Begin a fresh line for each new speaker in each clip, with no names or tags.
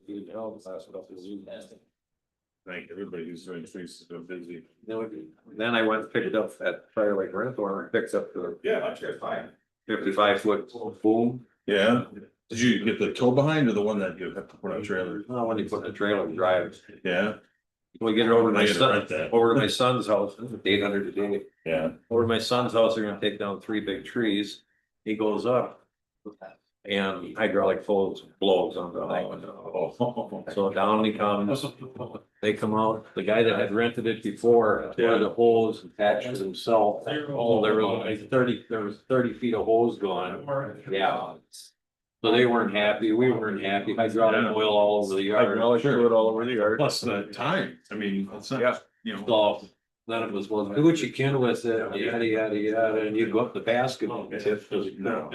being held the last couple of weeks.
Thank everybody who's doing trees has been busy.
Then I went and picked up at Fire Lake Rental and picked up the
Yeah, I'm sure, fine.
55-foot boom.
Yeah, did you get the tow behind or the one that you have to put on a trailer?
No, when you put the trailer and drive.
Yeah,
We get it over to
I
my
gotta
son,
rent that.
over to my son's house, it's 800 a day.
yeah.
Over to my son's house, they're gonna take down 3 big trees. He goes up. And hydraulic flows blows on the thing.
Oh.
So down he comes, they come out, the guy that had rented it before, tore the hose, attached it himself. Oh, there was like 30 feet of hose gone, yeah. So they weren't happy, we weren't happy, hydraulic oil all over the yard.
Hydraulic fluid all over the yard. Plus the time, I mean, it's not,
Yeah.
you know.
So none of us was, do what you can with it, yada, yada, yada, and you go up the basket and tip doesn't.
No.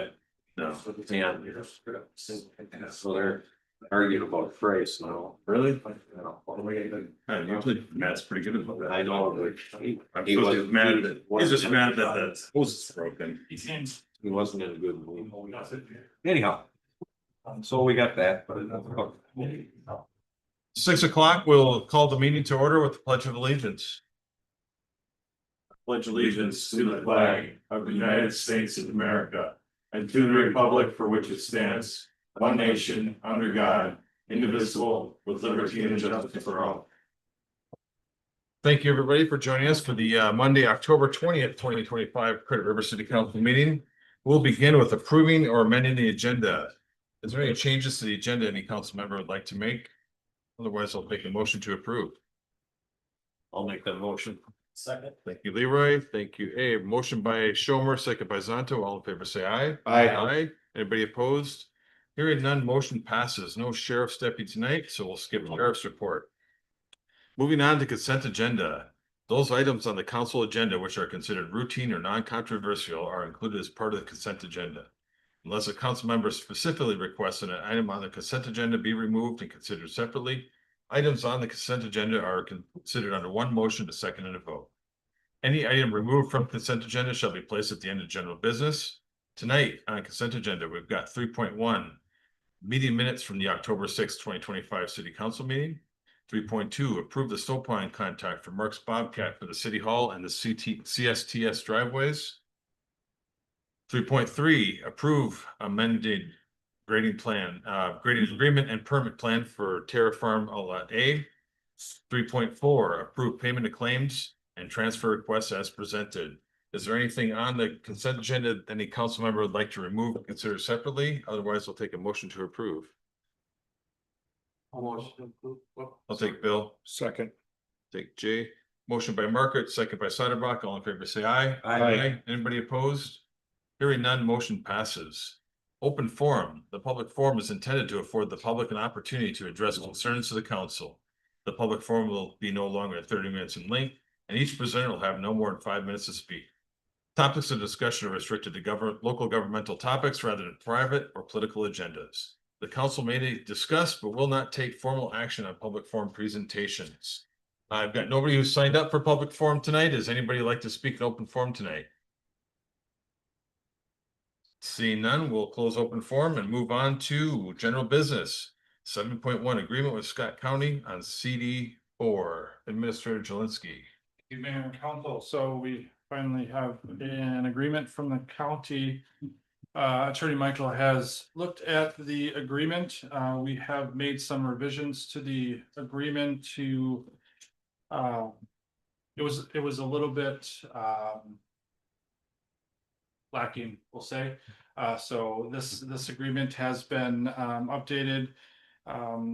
No,
And so they're arguing about price now.
really? Usually Matt's pretty good about that.
I know, but
I'm
he
supposed to
wasn't-
be mad
he
that, he's
wasn't
just
in-
mad that the hose is broken.
he wasn't in a good mood. Anyhow, so we got that, but.
6 o'clock, we'll call the meeting to order with the Pledge of Allegiance. Pledge allegiance to the flag of the United States of America and to the republic for which it stands, one nation, under God, indivisible, with liberty and justice for all. Thank you, everybody, for joining us for the Monday, October 20th, 2025 Credit River City Council meeting. We'll begin with approving or amending the agenda. Is there any changes to the agenda any council member would like to make? Otherwise, I'll take a motion to approve.
I'll make that motion.
Second.
Thank you, Leroy. Thank you, Abe. Motion by Schomer, second by Zonto. All in favor, say aye.
Aye.
Anybody opposed? Hearing none, motion passes. No sheriff's deputy tonight, so we'll skip the sheriff's report. Moving on to consent agenda. Those items on the council agenda which are considered routine or non-controversial are included as part of the consent agenda. Unless a council member specifically requests that an item on the consent agenda be removed and considered separately, items on the consent agenda are considered under one motion to second and a vote. Any item removed from consent agenda shall be placed at the end of general business. Tonight on consent agenda, we've got 3.1 meeting minutes from the October 6th, 2025 city council meeting. 3.2 approve the snowplowing contract for Mark's Bobcat for the city hall and the CSTS driveways. 3.3 approve amended grading plan, grading agreement and permit plan for Terra Farm Lot A. 3.4 approve payment of claims and transfer requests as presented. Is there anything on the consent agenda that any council member would like to remove and consider separately? Otherwise, I'll take a motion to approve. I'll take Bill.
Second.
Take Jay. Motion by Margaret, second by Seiderbach. All in favor, say aye.
Aye.
Anybody opposed? Hearing none, motion passes. Open forum. The public forum is intended to afford the public an opportunity to address concerns to the council. The public forum will be no longer than 30 minutes in length, and each presenter will have no more than 5 minutes to speak. Topics of discussion are restricted to local governmental topics rather than private or political agendas. The council may discuss but will not take formal action on public forum presentations. I've got nobody who signed up for public forum tonight. Does anybody like to speak in open forum tonight? Seeing none, we'll close open forum and move on to general business. 7.1 agreement with Scott County on CD4. Administrator Jelinski.
Mayor and council, so we finally have an agreement from the county. Attorney Michael has looked at the agreement. We have made some revisions to the agreement to. It was a little bit lacking, we'll say. So this agreement has been updated.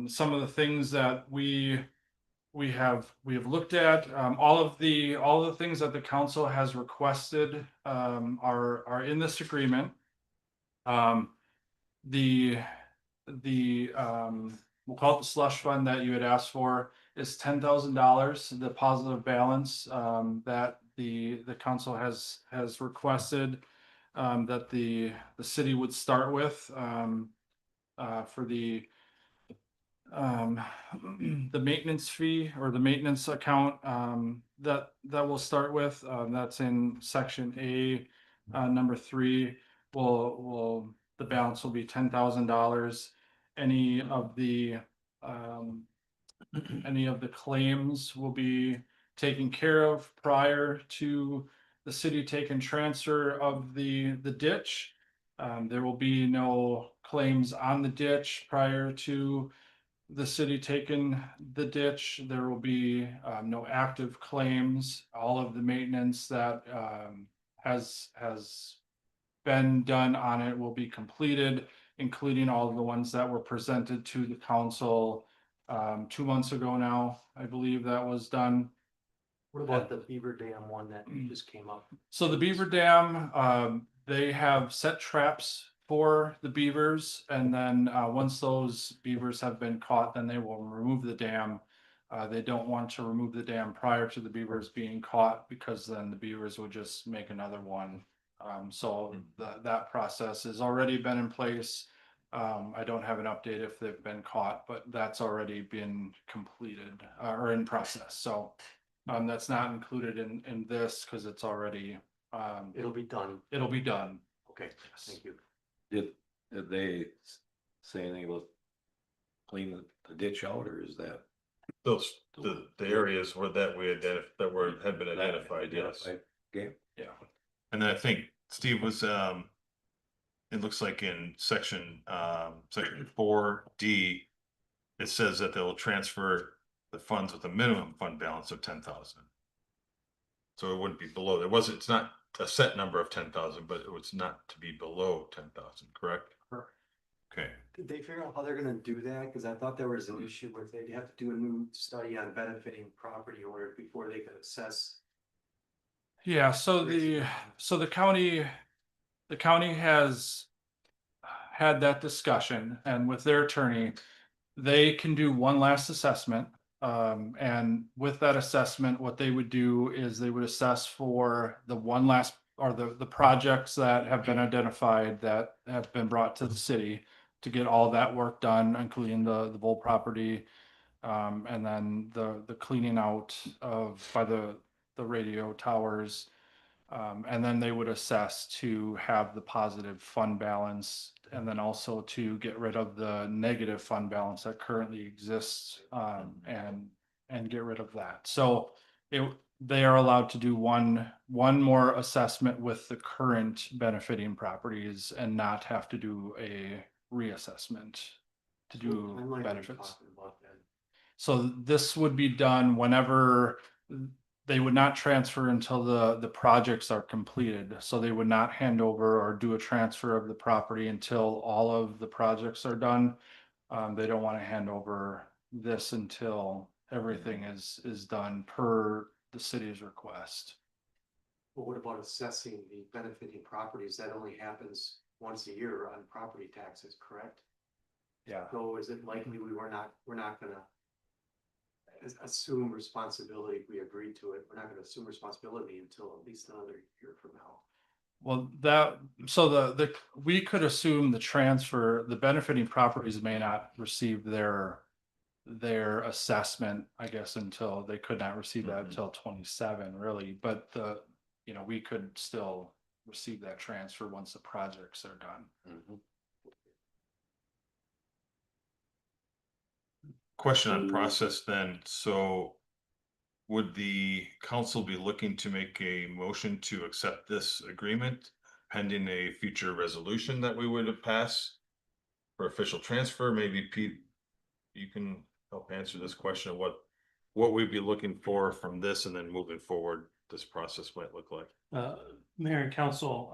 Some of the things that we have looked at, all of the things that the council has requested are in this agreement. We'll call it the slush fund that you had asked for is $10,000. The positive balance that the council has requested that the city would start with for the maintenance fee or the maintenance account that we'll start with. That's in section A, number 3. The balance will be $10,000. Any of the Any of the claims will be taken care of prior to the city taking transfer of the ditch. There will be no claims on the ditch prior to the city taking the ditch. There will be no active claims. All of the maintenance that has been done on it will be completed, including all of the ones that were presented to the council 2 months ago now. I believe that was done.
What about the Beaver Dam one that just came up?
So the beaver dam, they have set traps for the beavers, and then once those beavers have been caught, then they will remove the dam. They don't want to remove the dam prior to the beavers being caught, because then the beavers would just make another one. So that process has already been in place. I don't have an update if they've been caught, but that's already been completed or in process. So that's not included in this because it's already,
It'll be done.
it'll be done.
Okay, thank you.
Did they say anything about cleaning the ditch out, or is that?
Those, the areas where that we had been identified, yes.
Okay.
Yeah.
And then I think Steve was, it looks like in section 4D, it says that they'll transfer the funds with a minimum fund balance of 10,000. So it wouldn't be below, it's not a set number of 10,000, but it was not to be below 10,000, correct?
Correct.
Okay,
Did they figure out how they're gonna do that? Cause I thought there was an issue with they'd have to do a new study on benefiting property owners before they could assess.
Yeah, so the county has had that discussion, and with their attorney, they can do one last assessment. And with that assessment, what they would do is they would assess for the one last, or the projects that have been identified that have been brought to the city to get all that work done, including the Bull property. And then the cleaning out by the radio towers. And then they would assess to have the positive fund balance, and then also to get rid of the negative fund balance that currently exists, and get rid of that. So they are allowed to do one more assessment with the current benefiting properties and not have to do a reassessment to do
I might be
benefits.
talking about that.
So this would be done whenever they would not transfer until the projects are completed. So they would not hand over or do a transfer of the property until all of the projects are done. They don't want to hand over this until everything is done per the city's request.
But what about assessing the benefiting properties? That only happens once a year on property taxes, correct?
Yeah.
So is it likely we're not gonna assume responsibility if we agree to it? We're not gonna assume responsibility until at least another year from now.
Well, we could assume the benefiting properties may not receive their assessment, I guess, until they could not receive that until 27, really, but we could still receive that transfer once the projects are done.
question on process then, so would the council be looking to make a motion to accept this agreement pending a future resolution that we would pass for official transfer? Maybe Pete, you can help answer this question of what we'd be looking for from this, and then moving forward, this process might look like.
Mayor and council,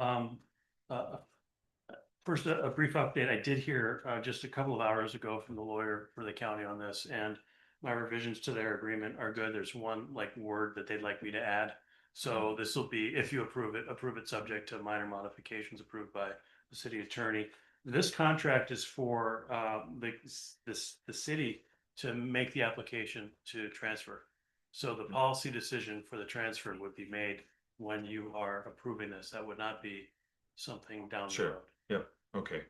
first, a brief update. I did hear just a couple of hours ago from the lawyer for the county on this, and my revisions to their agreement are good. There's one word that they'd like me to add. So this will be, if you approve it subject to minor modifications approved by the city attorney. This contract is for the city to make the application to transfer. So the policy decision for the transfer would be made when you are approving this. That would not be something down the road.
Yep, okay.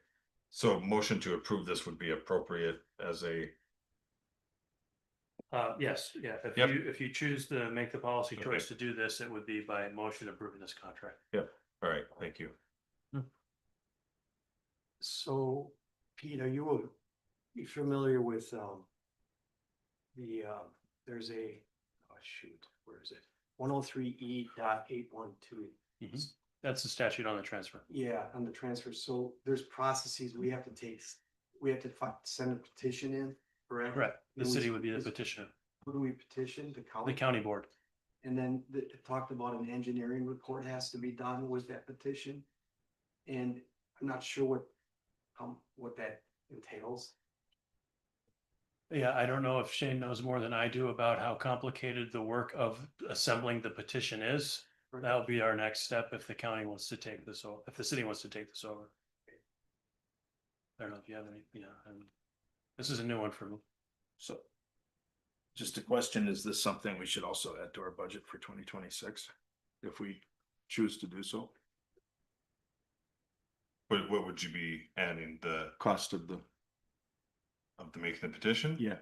So motion to approve this would be appropriate as a,
Yes, yeah,
Yep.
if you choose to make the policy choice to do this, it would be by motion approving this contract.
all right, thank you.
So, Pete, are you familiar with there's a, oh shoot, where is it? 103E.812.
That's the statute on the transfer.
Yeah, on the transfer. So there's processes we have to take. We have to send a petition in, correct?
Correct. The
And we-
city would be the petitioner,
Who do we petition? The
the
county?
county board.
And then it talked about an engineering report has to be done with that petition. And I'm not sure what that entails.
Yeah, I don't know if Shane knows more than I do about how complicated the work of assembling the petition is. That'll be our next step if the county wants to take this over, if the city wants to take this over. I don't know if you have any, this is a new one for me.
So. Just a question, is this something we should also add to our budget for 2026? If we choose to do so?
But what would you be adding, the,
Cost of the,
of the making the petition?
yeah,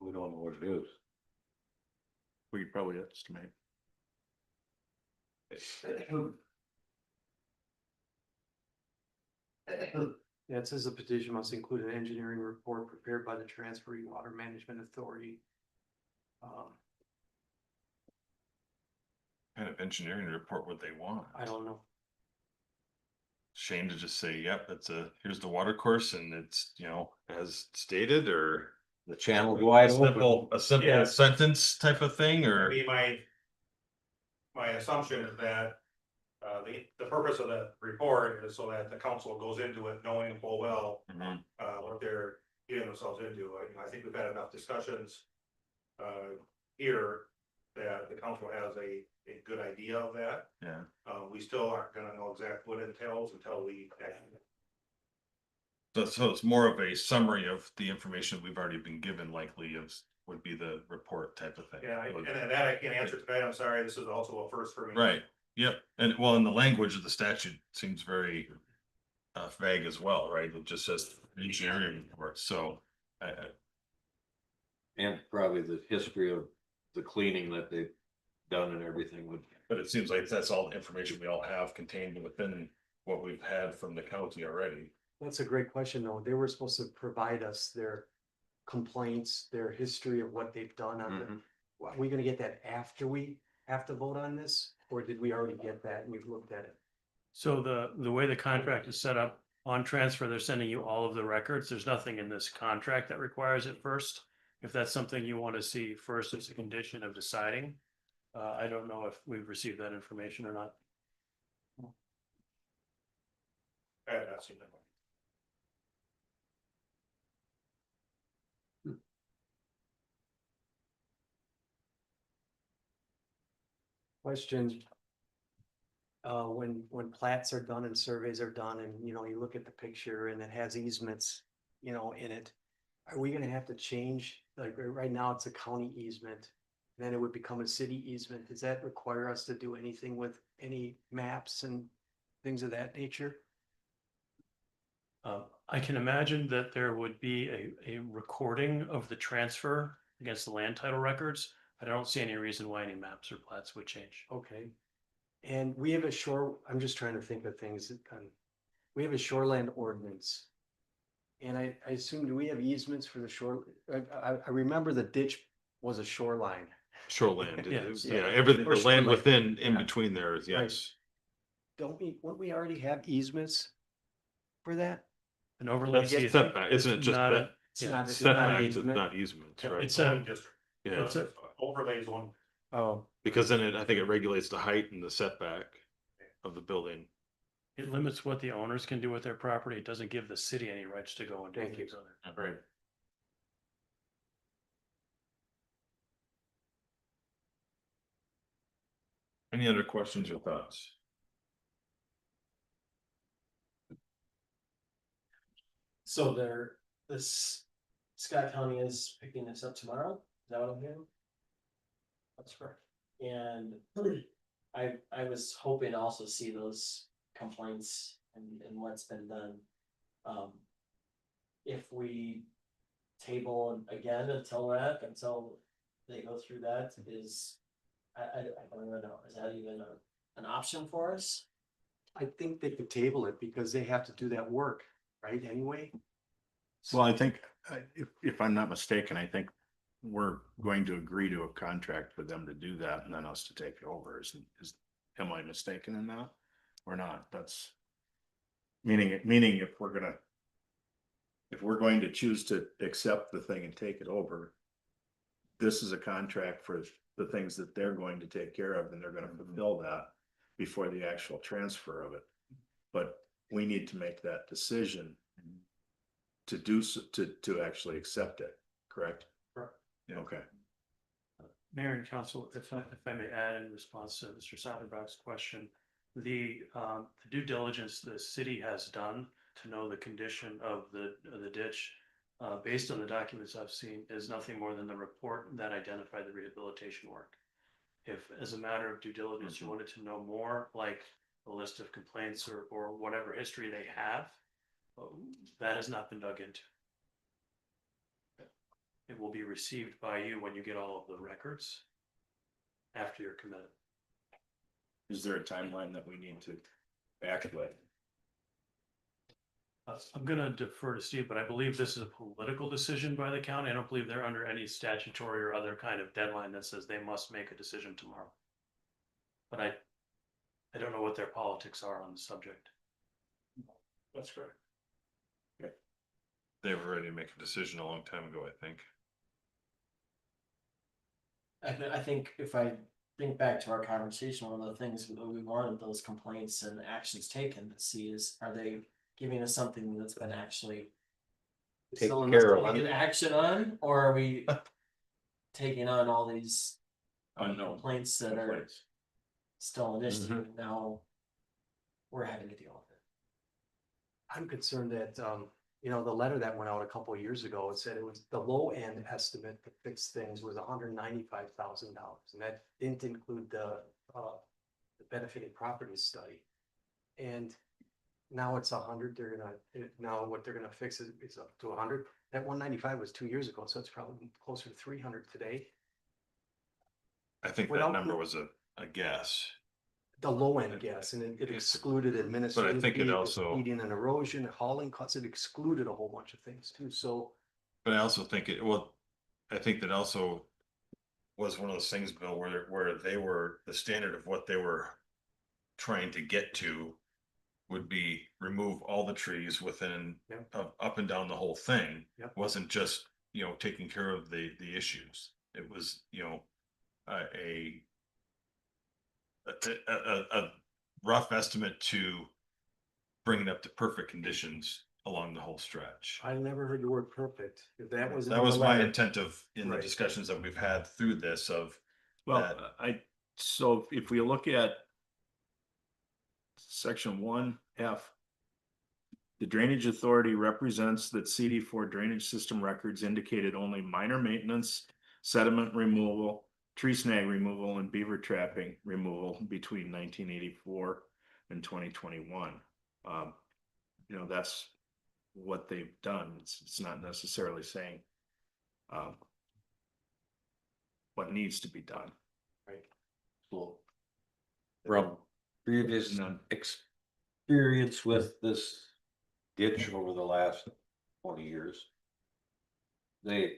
We don't know what it is.
we could probably estimate.
Yeah, it says the petition must include an engineering report prepared by the Transferee Water Management Authority.
Kind of engineering report what they want.
I don't know.
Shane to just say, yep, here's the water course and it's, as stated, or.
The channel's wide
A
open.
simple
Yeah.
sentence type of thing,
I
or,
mean, my assumption is that, the purpose of the report is so that the council goes into it knowing full well,
Mhm.
what they're getting themselves into. I think we've had enough discussions, here that the council has a good idea of that.
yeah.
We still aren't gonna know exactly what it entails until we actually.
So it's more of a summary of the information we've already been given, likely would be the report type of thing.
Yeah, and that I can't answer tonight. I'm sorry. This is also a first for me.
Right, yep, and well, in the language of the statute seems very vague as well, right? It just says engineering report, so.
And probably the history of the cleaning that they've done and everything would.
But it seems like that's all the information we all have contained within what we've had from the county already.
That's a great question, though. They were supposed to provide us their complaints, their history of what they've done on the. Are we gonna get that after we have to vote on this? Or did we already get that and we've looked at it?
So the way the contract is set up on transfer, they're sending you all of the records. There's nothing in this contract that requires it first. If that's something you want to see first as a condition of deciding, I don't know if we've received that information or not.
I have not seen that one.
Question. When plats are done and surveys are done and, you look at the picture and it has easements, in it. Are we gonna have to change, like, right now it's a county easement, then it would become a city easement. Does that require us to do anything with any maps and things of that nature?
I can imagine that there would be a recording of the transfer against the land title records. But I don't see any reason why any maps or plats would change.
Okay. And we have I'm just trying to think of things, we have a shoreland ordinance. And I assume, do we have easements for the shore? I remember the ditch was a shoreline.
Shoreland,
Yeah.
yeah, everything, the
Or
land
shoreline.
within, in
Yeah.
between there is, yes.
Wouldn't we already have easements for that?
An overlay.
That's
easement
setback, isn't it
is
just
not a-
that?
It's
yeah,
not- it's
Setbacks, it's
easement.
not easements, right?
It's
Zoning
a,
district.
Yeah,
it's a,
Overlays one.
Oh,
because then I think it regulates the height and the setback of the building.
it limits what the owners can do with their property. It doesn't give the city any rights to go and do
Thank you.
things on it.
Right. Any other questions or thoughts?
So Scott County is picking this up tomorrow, is that what I'm hearing? That's correct. And I was hoping to also see those complaints and what's been done. If we table again until they go through that, I don't even know, is that even an option for us?
I think they could table it because they have to do that work, right, anyway?
Well, I think, if I'm not mistaken, I think we're going to agree to a contract for them to do that and then us to take it over. Am I mistaken in that? Or not? That's meaning if we're going to choose to accept the thing and take it over, this is a contract for the things that they're going to take care of, and they're gonna fulfill that before the actual transfer of it. But we need to make that decision to do, to actually accept it, correct?
Correct.
Yeah, okay.
Mayor and council, if I may add in response to Mr. Satterbach's question, the due diligence the city has done to know the condition of the ditch, based on the documents I've seen, is nothing more than the report that identified the rehabilitation work. If, as a matter of due diligence, you wanted to know more, like a list of complaints or whatever history they have, that has not been dug into. It will be received by you when you get all of the records after you're committed.
Is there a timeline that we need to act with?
I'm gonna defer to Steve, but I believe this is a political decision by the county. I don't believe they're under any statutory or other kind of deadline that says they must make a decision tomorrow. But I don't know what their politics are on the subject.
That's correct.
They were ready to make a decision a long time ago, I think.
I think if I think back to our conversation, one of the things that we wanted those complaints and actions taken to see is, are they giving us something that's been actually
Taken care of.
taken action on, or are we taking on all these
Unknown
complaints that are
complaints.
still an issue, and now we're having to deal with it?
I'm concerned that, you know, the letter that went out a couple of years ago, it said it was the low end estimate to fix things was $195,000. And that didn't include the benefiting properties study. And now it's 100, they're gonna, now what they're gonna fix is up to 100. That 195 was 2 years ago, so it's probably closer to 300 today.
I think that
Without-
number was a guess.
The low end guess, and it excluded administrative.
think it
fees,
also-
heating and erosion, hauling costs, it excluded a whole bunch of things too, so.
But I also think I think that also was one of those things, Bill, where they were, the standard of what they were trying to get to would be remove all the trees within,
Yep.
up and down the whole thing.
Yep.
Wasn't just, taking care of the issues. It was, a rough estimate to bring it up to perfect conditions along the whole stretch.
I never heard the word perfect, if that was.
That was my intent in the
Right.
discussions that we've had through this of.
Well, so if we look at section 1F, the drainage authority represents that CD4 drainage system records indicated only minor maintenance, sediment removal, tree snag removal, and beaver trapping removal between 1984 and 2021. That's what they've done. It's not necessarily saying what needs to be done.
So, from previous experience with this ditch over the last 20 years, I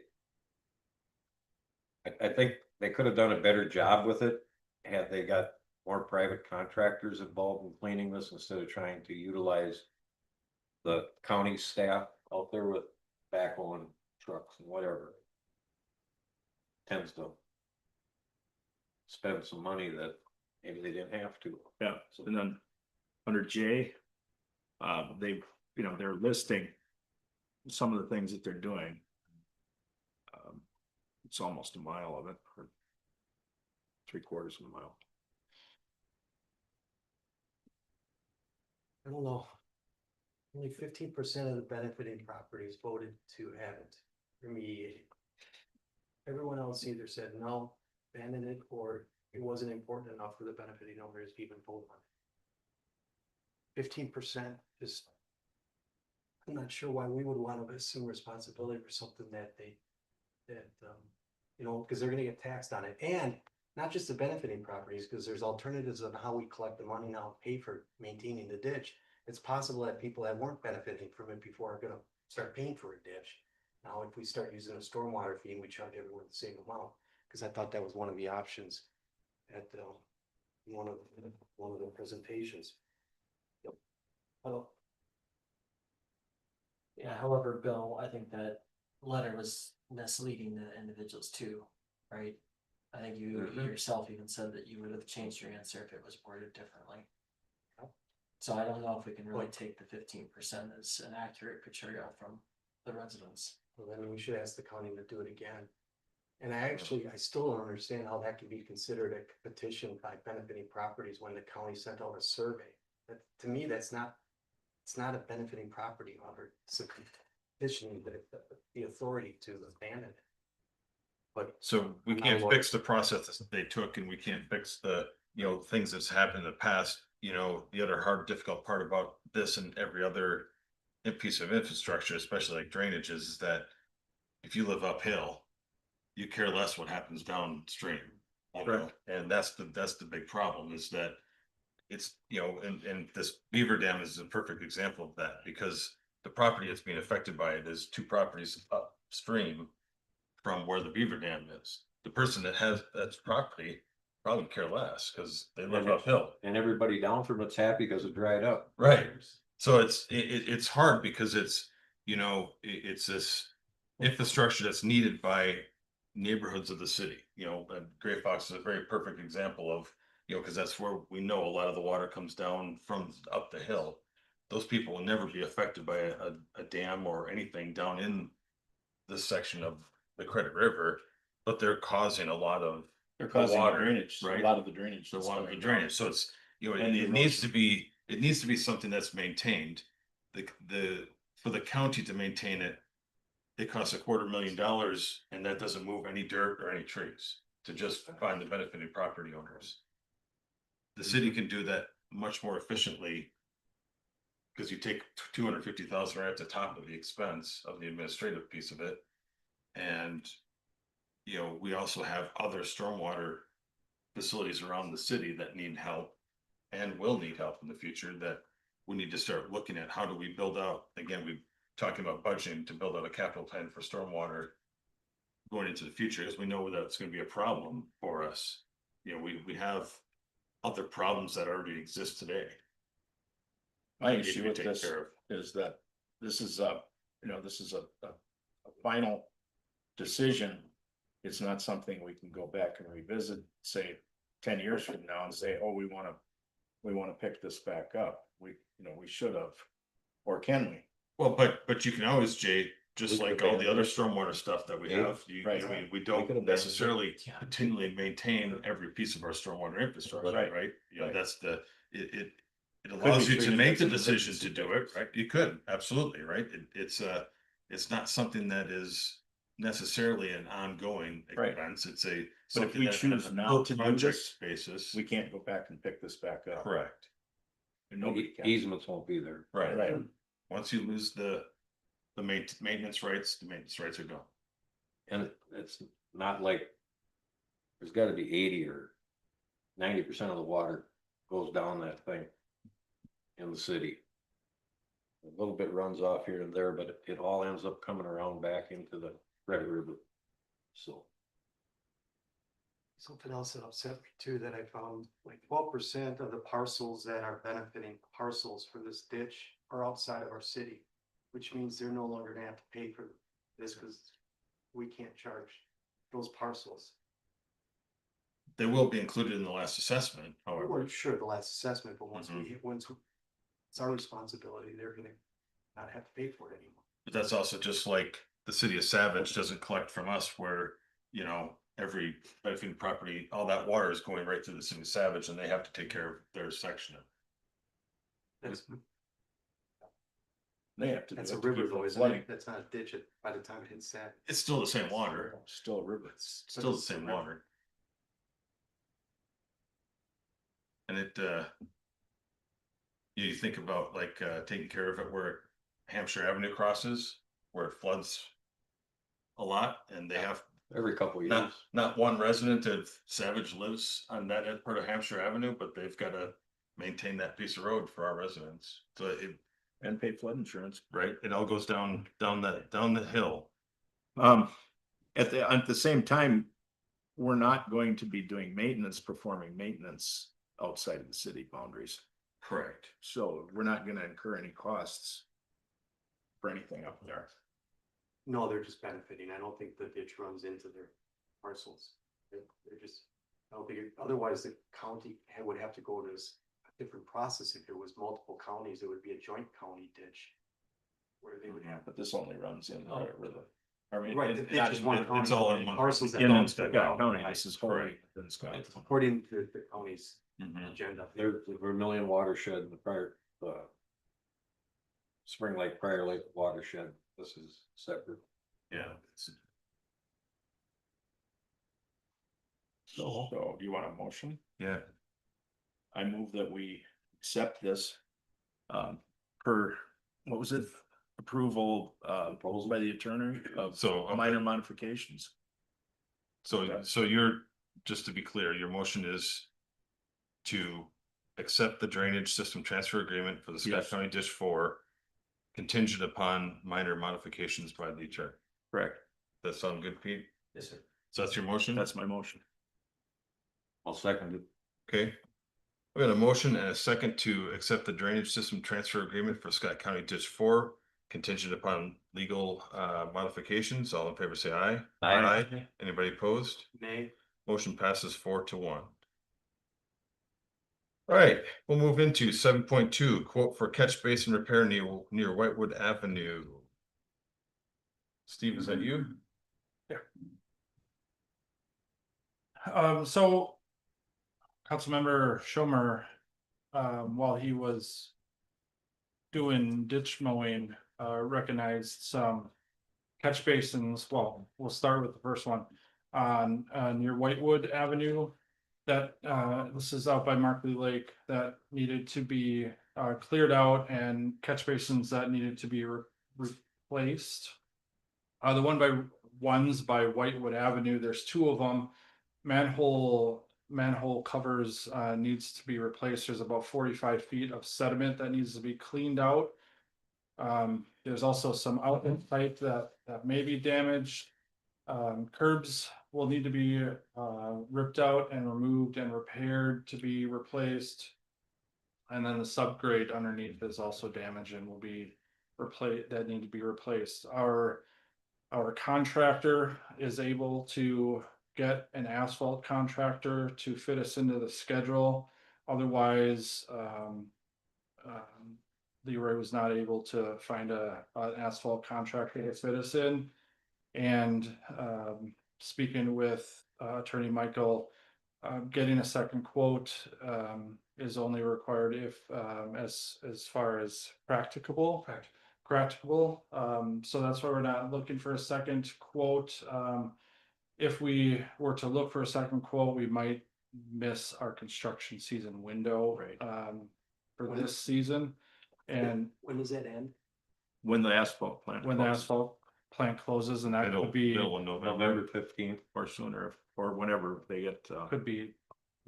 think they could have done a better job with it had they got more private contractors involved in cleaning this instead of trying to utilize the county staff out there with backhoe and trucks and whatever. Tends to spend some money that maybe they didn't have to.
Yeah, and then under J, they're listing some of the things that they're doing. It's almost a mile of it, or 3/4 of a mile.
I don't know. Only 15% of the benefiting properties voted to have it remediated. Everyone else either said no, abandon it, or it wasn't important enough for the benefiting owners to even vote on it. 15% is. I'm not sure why we would want to assume responsibility for something that because they're gonna get taxed on it, and not just the benefiting properties, because there's alternatives on how we collect the money now, pay for maintaining the ditch. It's possible that people that weren't benefiting from it before are gonna start paying for a ditch. Now, if we start using a stormwater fee and we charge everyone the same amount, because I thought that was one of the options at one of the presentations. Yep. Hello.
Yeah, however, Bill, I think that letter was misleading the individuals too, right? I think you yourself even said that you would have changed your answer if it was worded differently. So I don't know if we can really take the 15% as an accurate portrayal from the residents.
Well, then we should ask the county to do it again. And I still don't understand how that can be considered a petition by benefiting properties when the county sent out a survey. That, to me, it's not a benefiting property owner, it's a petitioning the authority to abandon it. But
So we
I'm not
can't
a lawyer.
fix the process that they took, and we can't fix the, things that's happened in the past. The other hard, difficult part about this and every other piece of infrastructure, especially like drainage, is that if you live uphill, you care less what happens downstream.
Right.
And that's the big problem, is that it's, and this Beaver Dam is a perfect example of that, because the property that's being affected by it is 2 properties upstream from where the Beaver Dam is. The person that has that property probably care less because they live uphill.
And everybody down from it's happy because it dried up.
Right. So it's hard because it's, it's this infrastructure that's needed by neighborhoods of the city, and Gray Fox is a very perfect example of, because that's where we know a lot of the water comes down from up the hill. Those people will never be affected by a dam or anything down in this section of the Credit River, but they're causing a lot of
They're causing
water,
drainage,
right?
a lot of the drainage.
the
that's
water, the
coming
drainage.
down.
So it's,
And the
it needs to
erosion.
be something that's maintained. For the county to maintain it, it costs $250,000, and that doesn't move any dirt or any trees to just find the benefited property owners. The city can do that much more efficiently, because you take 250,000 right at the top of the expense of the administrative piece of it. And, we also have other stormwater facilities around the city that need help and will need help in the future, that we need to start looking at. How do we build out, again, we're talking about budgeting to build out a capital plan for stormwater going into the future, because we know that it's going to be a problem for us. We have other problems that already exist today.
My
Need to
issue
be
with
taken
this
care of.
is that this is a final decision. It's not something we can go back and revisit, say 10 years from now and say, oh, we wanna pick this back up. We should have, or can we?
Well, but you can always, Jay, just
We could
like all the other
abandon
stormwater stuff that we
Yeah.
have,
Right.
we
could
don't
abandon it.
necessarily continually maintain every piece of our stormwater infrastructure,
Right.
right?
Right.
That's it allows
be
you to
treated
make
as
the
an
decision to
emergency
do it, right? You could, absolutely, right? It's not something that is necessarily an ongoing
Right.
expense. It's
But if
something
we
that
choose
has a
not
per
to do
project
this,
basis.
we can't go back and pick this back up.
Correct,
And nobody can.
Easements won't be there.
right.
Right.
Once you lose the maintenance rights, the maintenance rights are gone.
And it's not like there's gotta be 80 or 90% of the water goes down that thing in the city. A little bit runs off here and there, but it all ends up coming around back into the Red River. So.
Something else that upset me too, that I found, like 12% of the parcels that are benefiting parcels for this ditch are outside of our city. Which means they're no longer gonna have to pay for this, because we can't charge those parcels.
They will be included in the last assessment, however.
We're sure the last assessment, but once
Mhm.
it's our responsibility, they're gonna not have to pay for it anymore.
But that's also just like the city of Savage doesn't collect from us, where, every benefiting property, all that water is going right through the city of Savage, and they have to take care of their section of it.
That's,
They have to. do
that's
it
a
to
river
keep
though,
from
isn't
flooding.
it? That's not a ditch by the time it hits that.
It's still the same water,
Still a river.
still the same water. And you think about like taking care of it where Hampshire Avenue crosses, where it floods a lot, and they have
Every couple of years.
not one resident of Savage lives on that part of Hampshire Avenue, but they've got to maintain that piece of road for our residents. So
And pay flood insurance.
right, it all goes down the hill.
At the same time, we're not going to be doing maintenance, performing maintenance outside of the city boundaries.
Correct.
So we're not gonna incur any costs for anything up there.
No, they're just benefiting. I don't think the ditch runs into their parcels. They're just, I don't think, otherwise the county would have to go to this different process. If there was multiple counties, it would be a joint county ditch. Where they would have.
But this only runs in the river. I mean,
Right, the
it-
ditch is one
it's
county.
all in one.
Parcels that
in
don't.
Scott County, this is wholly
Correct.
within Scott.
It's according to the county's
Mhm.
agenda.
There's the Vermillion watershed, the prior, Spring Lake, Prior Lake watershed, this is separate.
Yeah.
So do you want a motion?
Yeah,
I move that we accept this. Per, what was it? Approval, proposed by the attorney of
so,
minor modifications.
so you're, just to be clear, your motion is to accept the drainage system transfer agreement for the Scott
Yes.
County Dish 4 contingent upon minor modifications by the attorney.
Correct.
That sound good, Pete?
Yes, sir.
So that's your motion?
That's my motion.
I'll second it.
Okay. We got a motion and a second to accept the drainage system transfer agreement for Scott County Ditch 4 contingent upon legal modifications. All in favor, say aye.
Aye.
Anybody opposed?
Nay.
Motion passes 4-1. All right, we'll move into 7.2, quote for catch basin repair near Whitewood Avenue. Steve, is that you?
So Councilmember Schomer, while he was doing ditch mowing, recognized some catch basins. Well, we'll start with the first one on near Whitewood Avenue. That this is out by Markley Lake that needed to be cleared out, and catch basins that needed to be replaced. The ones by Whitewood Avenue, there's two of them. Manhole covers needs to be replaced. There's about 45 feet of sediment that needs to be cleaned out. There's also some outlet pipe that may be damaged. Curbs will need to be ripped out and removed and repaired to be replaced. And then the subgrade underneath is also damaged and will be replaced, that need to be replaced. Our contractor is able to get an asphalt contractor to fit us into the schedule. Otherwise, Leroy was not able to find an asphalt contractor to fit us in. And speaking with Attorney Michael, getting a second quote is only required if as far as practicable. So that's why we're not looking for a second quote. If we were to look for a second quote, we might miss our construction season window for this season. And
When does that end?
When the asphalt plant.
when the
closes,
asphalt plant closes, and that could be
Middle of November.
November 15th.
or sooner, or whenever they get.
3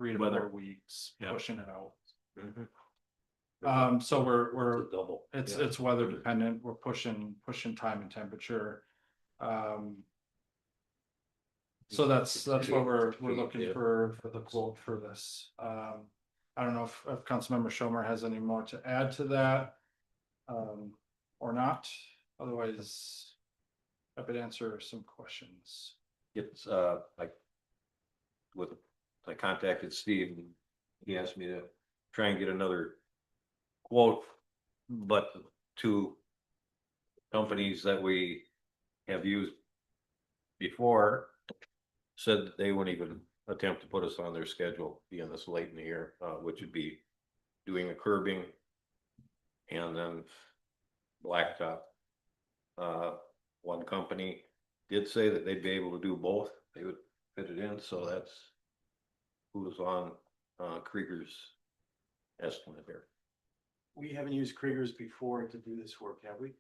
to
Weather.
4 weeks
Yeah.
pushing it out.
Mm-hmm.
So we're
It's a double.
it's weather dependent. We're pushing time and temperature. So that's what we're looking
Yeah.
for the quote for this. I don't know if Councilmember Schomer has any more to add to that. Or not, otherwise I could answer some questions.
It's like. I contacted Steve and he asked me to try and get another quote. But two companies that we have used before said that they wouldn't even attempt to put us on their schedule, being this late in the year, which would be doing the curbing and then blacktop. One company did say that they'd be able to do both. They would fit it in, so that's who was on Krieger's estimate here.
We haven't used Kriegers before to do this work, have we?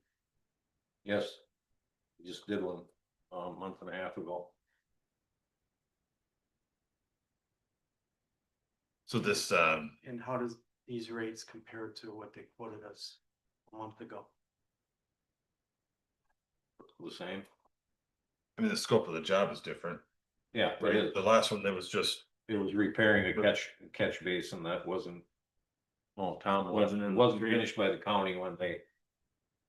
Yes, we just did one a month and a half ago.
So this,
And how does these rates compare to what they quoted us a month ago?
The same.
I mean, the scope of the job is different,
Yeah, but
right? The last one, that was just,
it was repairing a catch basin that wasn't. Well, town
Wasn't in the
wasn't
street.
finished by the county when they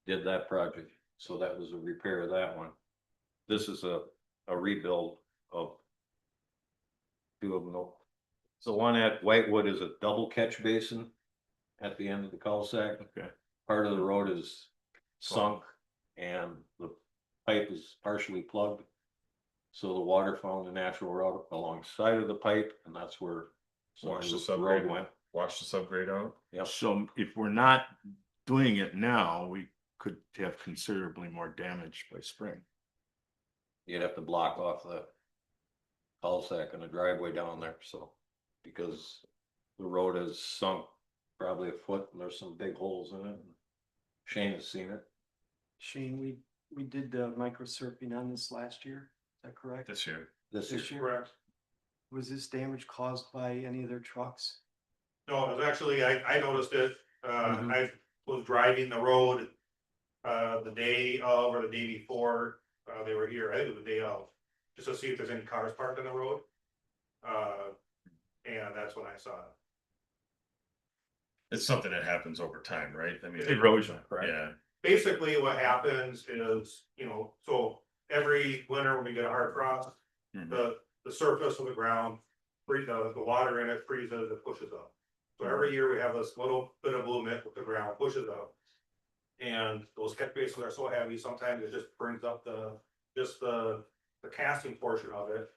did that project, so that was a repair of that one. This is a rebuild of two of them. The one at Whitewood is a double catch basin at the end of the cul-de-sac.
Okay.
Part of the road is sunk and the pipe is partially plugged. So the water found the natural route alongside of the pipe, and that's where some of
Wash the
the
subgrade.
road went.
wash the subgrade out.
Yep.
So if we're not doing it now, we could have considerably more damage by spring.
You'd have to block off the cul-de-sac and the driveway down there, so. Because the road is sunk probably a foot and there's some big holes in it. Shane has seen it.
Shane, we did micro surfing on this last year, is that correct?
This year.
This
This
is
year?
Correct.
Was this damage caused by any of their trucks?
No, it was actually, I noticed it,
Mhm.
I was driving the road. The day of or the day before, they were here, I think it was the day of, just to see if there's any cars parked on the road. And that's when I saw it.
It's something that happens over time, right? I mean.
Erosion, correct?
Yeah,
Basically, what happens is, so every winter when we get a hard frost,
Mhm.
the surface of the ground, the water in it freezes, it pushes up. So every year we have this little bit of movement with the ground pushes up. And those catch basins are so heavy, sometimes it just brings up just the casting portion of it.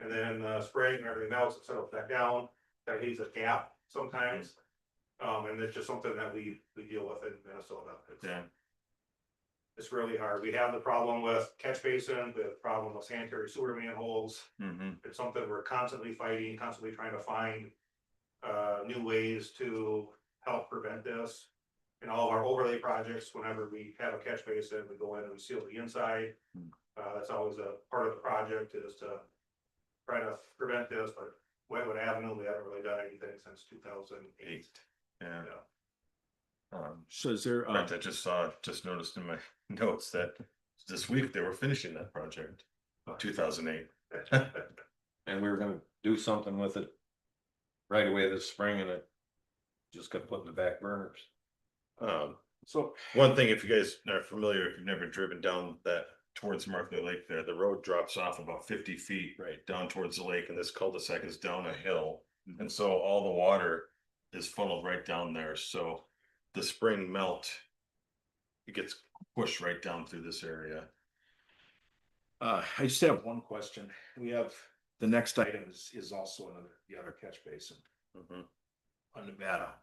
And then spring and everything else, it settles back down, that leaves a gap sometimes. And it's just something that we deal with in Minnesota.
yeah.
It's really hard. We have the problem with catch basins, the problem with sanitary sewer manholes.
Mhm.
It's something we're constantly fighting, constantly trying to find new ways to help prevent this. In all of our overlay projects, whenever we have a catch basin, we go in and we seal the inside. That's always a part of the project, is to try to prevent this, but Wetwood Avenue, we haven't really done anything since 2008.
Yeah.
So is there,
In fact, I just noticed in my notes that this week they were finishing that project, 2008.
And we were gonna do something with it right away this spring and it just got put in the back burners.
so
One thing, if you guys are familiar, if you've never driven down that towards Martha Lake there, the road drops off about 50 feet right down towards the lake, and this cul-de-sac is down a hill. And so all the water is funneled right down there, so the spring melt, it gets pushed right down through this area.
I just have one question. We have, the next item is also the other catch basin
Mhm.
on Nevada.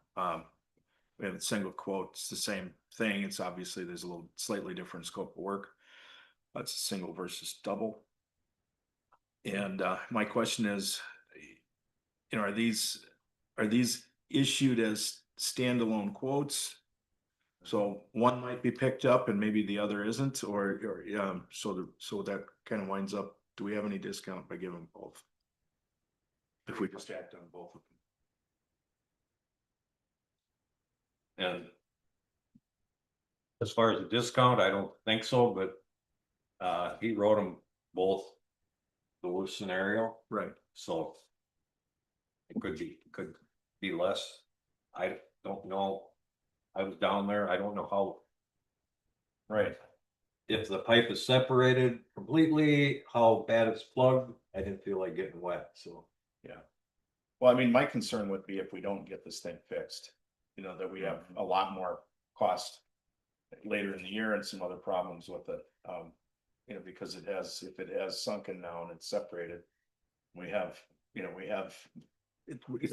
We have a single quote, it's the same thing. It's obviously, there's a little slightly different scope of work. That's a single versus double. And my question is, are these issued as standalone quotes? So one might be picked up and maybe the other isn't, or so that kind of winds up, do we have any discount by giving both? If we just act on both of them.
And as far as the discount, I don't think so, but he wrote them both the worst scenario,
Right.
so it could be less. I don't know. I was down there. I don't know how. Right. If the pipe is separated completely, how bad it's plugged, I didn't feel like getting wet, so.
Well, I mean, my concern would be if we don't get this thing fixed, that we have a lot more cost later in the year and some other problems with it. Because if it has sunken now and it's separated, it's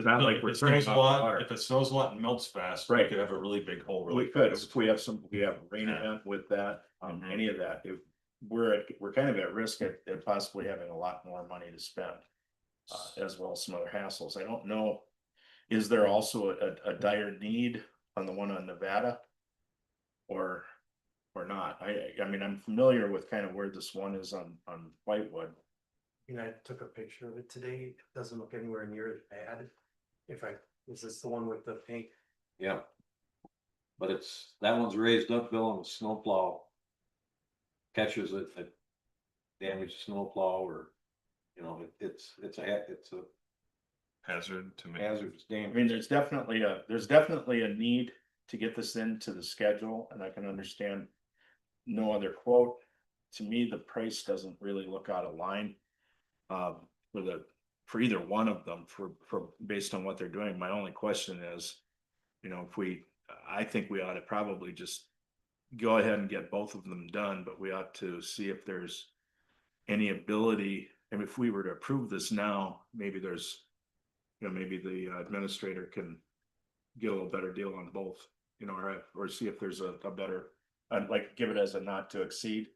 not like we're
If it
turning
snows a
off
lot,
water.
if it snows a lot and melts fast, we
Right.
could have a really big hole really
We could,
fast.
if we have a rain
Yeah.
event with that,
Mhm.
any of that, we're kind of at risk at possibly having a lot more money to spend. As well as some other hassles. I don't know. Is there also a dire need on the one on Nevada? Or not? I mean, I'm familiar with kind of where this one is on Whitewood.
I took a picture of it today. It doesn't look anywhere near as bad. Is this the one with the pink?
Yeah. But that one's raised up, Bill, and the snowplow catches it at damage a snowplow or, you know, it's a
Hazard to me.
hazardous
I
damage.
mean, there's definitely a need to get this into the schedule, and I can understand no other quote. To me, the price doesn't really look out of line. For either one of them, based on what they're doing. My only question is, you know, I think we ought to probably just go ahead and get both of them done, but we ought to see if there's any ability, and if we were to approve this now, maybe there's, you know, maybe the administrator can get a little better deal on both, you know, or see if there's a better, I'd like give it as a not to exceed.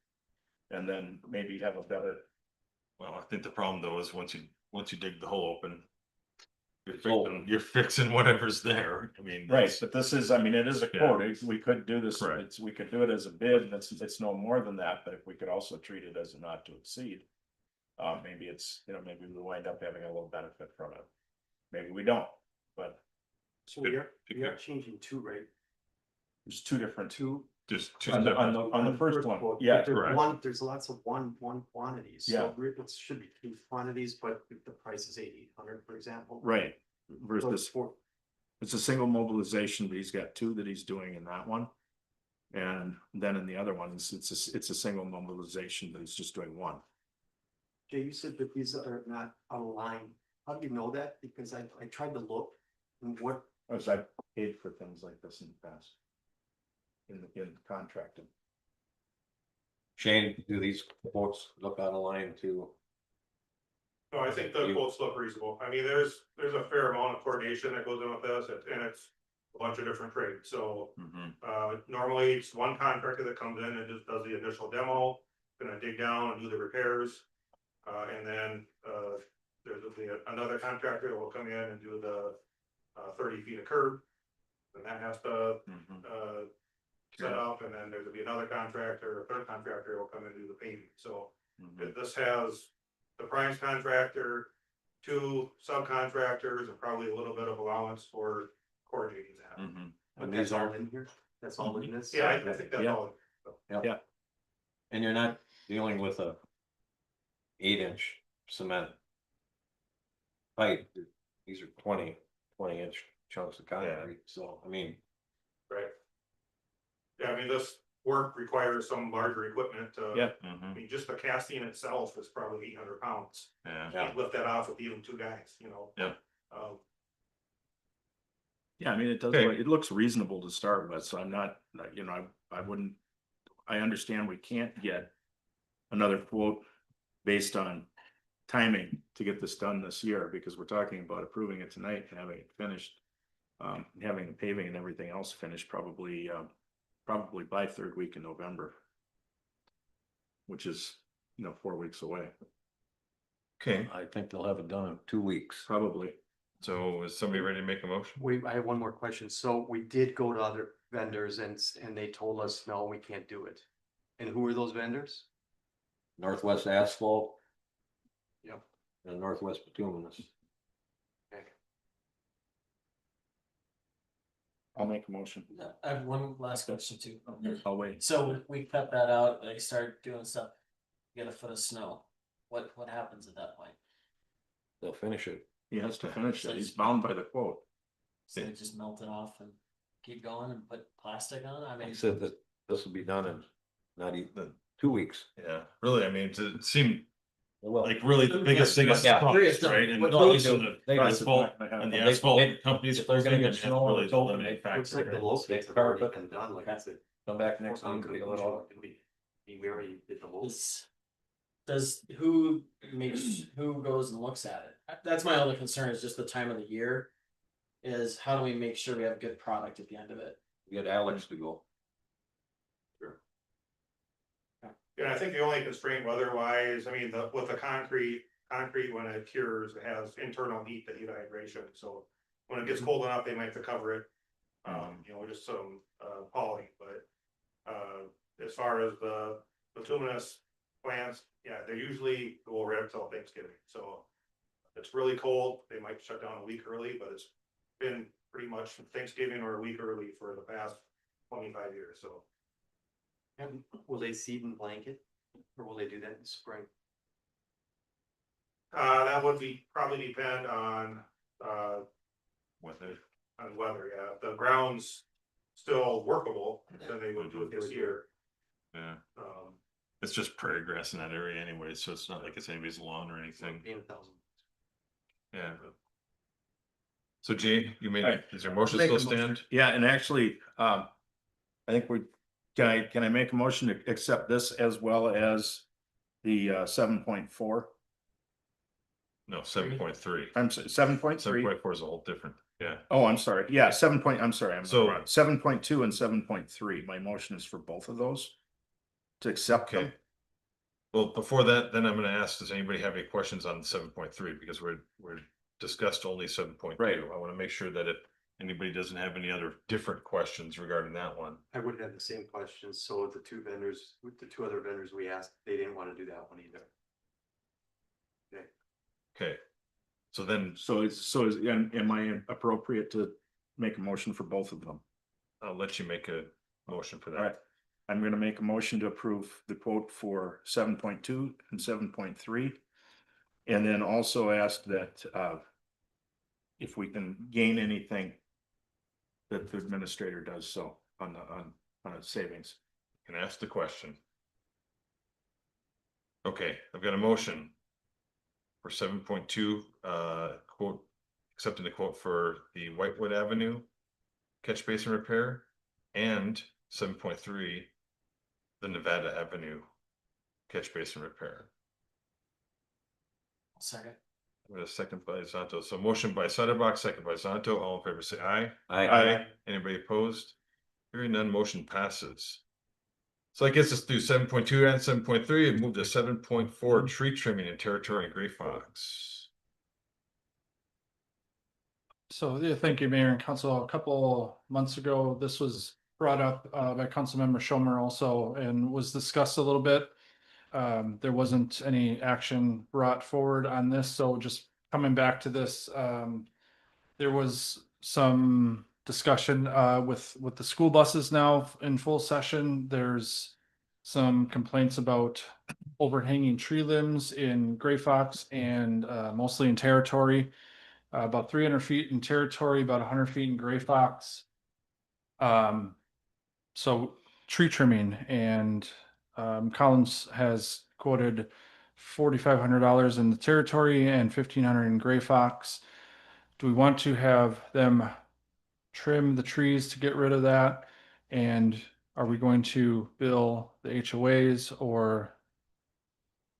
And then maybe have a better,
Well, I think the problem though is once you dig the hole open.
It's open.
You're fixing whatever's there. I mean.
right,
that's-
but this is, I mean, it is a
Yeah.
quote, we could do this,
Correct.
we could do it as a bid, and it's no more than that, but if we could also treat it as a not to exceed. Maybe it's, you know, maybe we wind up having a little benefit from it, maybe we don't, but
So we are changing two, right?
there's two different.
Just two
On the
separate-
first one,
quote,
yeah,
but there's
correct.
there's lots of one quantities,
Yeah.
so it should be two quantities, but if the price is 8,800, for example.
right,
So it's
versus
four,
it's a single mobilization, but he's got two that he's doing in that one. And then in the other ones, it's a single mobilization, but he's just doing one.
Jay, you said that these are not out of line. How do you know that? Because I tried to look and what,
As I've paid for things like this in the past. In contracting.
Shane, do these quotes look out of line too?
No, I think the quotes look reasonable. I mean, there's a fair amount of coordination that goes in with this, and it's a bunch of different trades, so. Normally it's one contractor that comes in and just does the initial demo, gonna dig down and do the repairs. And then, there's another contractor that will come in and do the, 30 feet of curb. And that has to, set up, and then there'll be another contractor, a third contractor will come in and do the paving, so. This has the prime contractor, two subcontractors, and probably a little bit of allowance for coordinating that.
but
And
that's
these
all
aren't,
in here? That's all in this?
Yeah, I think that's
Yeah.
all.
and you're not dealing with a 8-inch cement pipe. These are 20-inch chunks of concrete, so, I mean,
Right. Yeah, I mean, this work requires some larger equipment to.
Yeah.
I mean, just the casting itself is probably 800 pounds.
Yeah.
You can't lift that off with even two guys, you know?
Yeah.
Yeah, I mean,
Okay.
it looks reasonable to start with, so I'm not, you know, I wouldn't, I understand we can't get another quote based on timing to get this done this year, because we're talking about approving it tonight and having it finished. Having the paving and everything else finished probably by third week in November. Which is, you know, 4 weeks away,
Okay,
I think they'll have it done in 2 weeks.
probably.
so is somebody ready to make a motion?
I have one more question. So we did go to other vendors and they told us, no, we can't do it. And who are those vendors?
Northwest Asphalt.
Yep.
And Northwest Bituminous.
I'll make a motion.
I have one last question too.
I'll wait.
So we cut that out, they start doing stuff, get a foot of snow. What happens at that point?
They'll finish it.
He has to finish it. He's bound by the quote.
So they just melt it off and keep going and put plastic on it? I
I
mean,
said that this will be done in not even 2 weeks.
Yeah, really, I mean, it seemed
Well,
like really the biggest thing is the
Yeah.
cost, right? And
What
really
they
so
do-
the asphalt and the asphalt companies.
if they're gonna get
and
snow,
really
it's
the
open.
limiting
It
Looks like
factor.
the locates have already been done, like I said.
Come back next week.
Concrete,
Fill it all.
we already did the whole.
who goes and looks at it? That's my only concern is just the time of the year. Is how do we make sure we have good product at the end of it?
Get Alex to go.
Yeah, I think the only constraint weather-wise, I mean, with the concrete when it cures, it has internal heat to heat hydration, so. When it gets cold enough, they might have to cover it, you know, just some, poly, but. As far as the bituminous plants, yeah, they usually go right up till Thanksgiving, so. If it's really cold, they might shut down a week early, but it's been pretty much Thanksgiving or a week early for the past 25 years, so.
Will they seed and blanket? Or will they do that in spring?
That would be, probably depend
Whether,
on weather, yeah, if the ground's still workable, then they would do it this year.
yeah,
Um,
it's just prairie grass in that area anyway, so it's not like it's anybody's lawn or anything,
Being 1,000.
yeah. So Jay, you made,
Right.
does your motion
Make a
still
motion.
stand?
Yeah, and actually, I think can I make a motion to accept this as well as the 7.4?
No, 7.3.
I'm sorry, 7.3.
7.4 is a whole different, yeah.
Oh, I'm sorry. Yeah, 7 point, I'm sorry, I'm
So-
wrong. 7.2 and 7.3. My motion is for both of those. To accept them.
Okay. Well, before that, then I'm gonna ask, does anybody have any questions on 7.3? Because we're discussed only 7.2.
Right.
I wanna make sure that if anybody doesn't have any other different questions regarding that one.
I would have the same questions, so the two vendors, with the two other vendors we asked, they didn't wanna do that one either.
Okay. So then
So am I appropriate to make a motion for both of them?
I'll let you make a motion for
All right.
that.
I'm gonna make a motion to approve the quote for 7.2 and 7.3. And then also ask that if we can gain anything, that the administrator does so on a savings.
Can ask the question. Okay, I've got a motion. For 7.2, quote, accepting the quote for the Whitewood Avenue. Catch basin repair and 7.3. The Nevada Avenue. Catch basin repair.
Second.
With a second by Zanto, so motion by Sutterbox, second by Zanto, all in favor say aye.
I,
Anybody opposed? Hearing none, motion passes. So I guess let's do 7.2 and 7.3 and move to 7.4 tree trimming in territory in Gray Fox.
So, yeah, thank you, Mayor and Council. A couple months ago, this was brought up by Councilmember Schomer also and was discussed a little bit. There wasn't any action brought forward on this, so just coming back to this, there was some discussion with the school buses now in full session. There's some complaints about overhanging tree limbs in Gray Fox and mostly in territory. About 300 feet in territory, about 100 feet in Gray Fox. So tree trimming, and Collins has quoted $4,500 in the territory and $1,500 in Gray Fox. Do we want to have them trim the trees to get rid of that? And are we going to bill the HOAs, or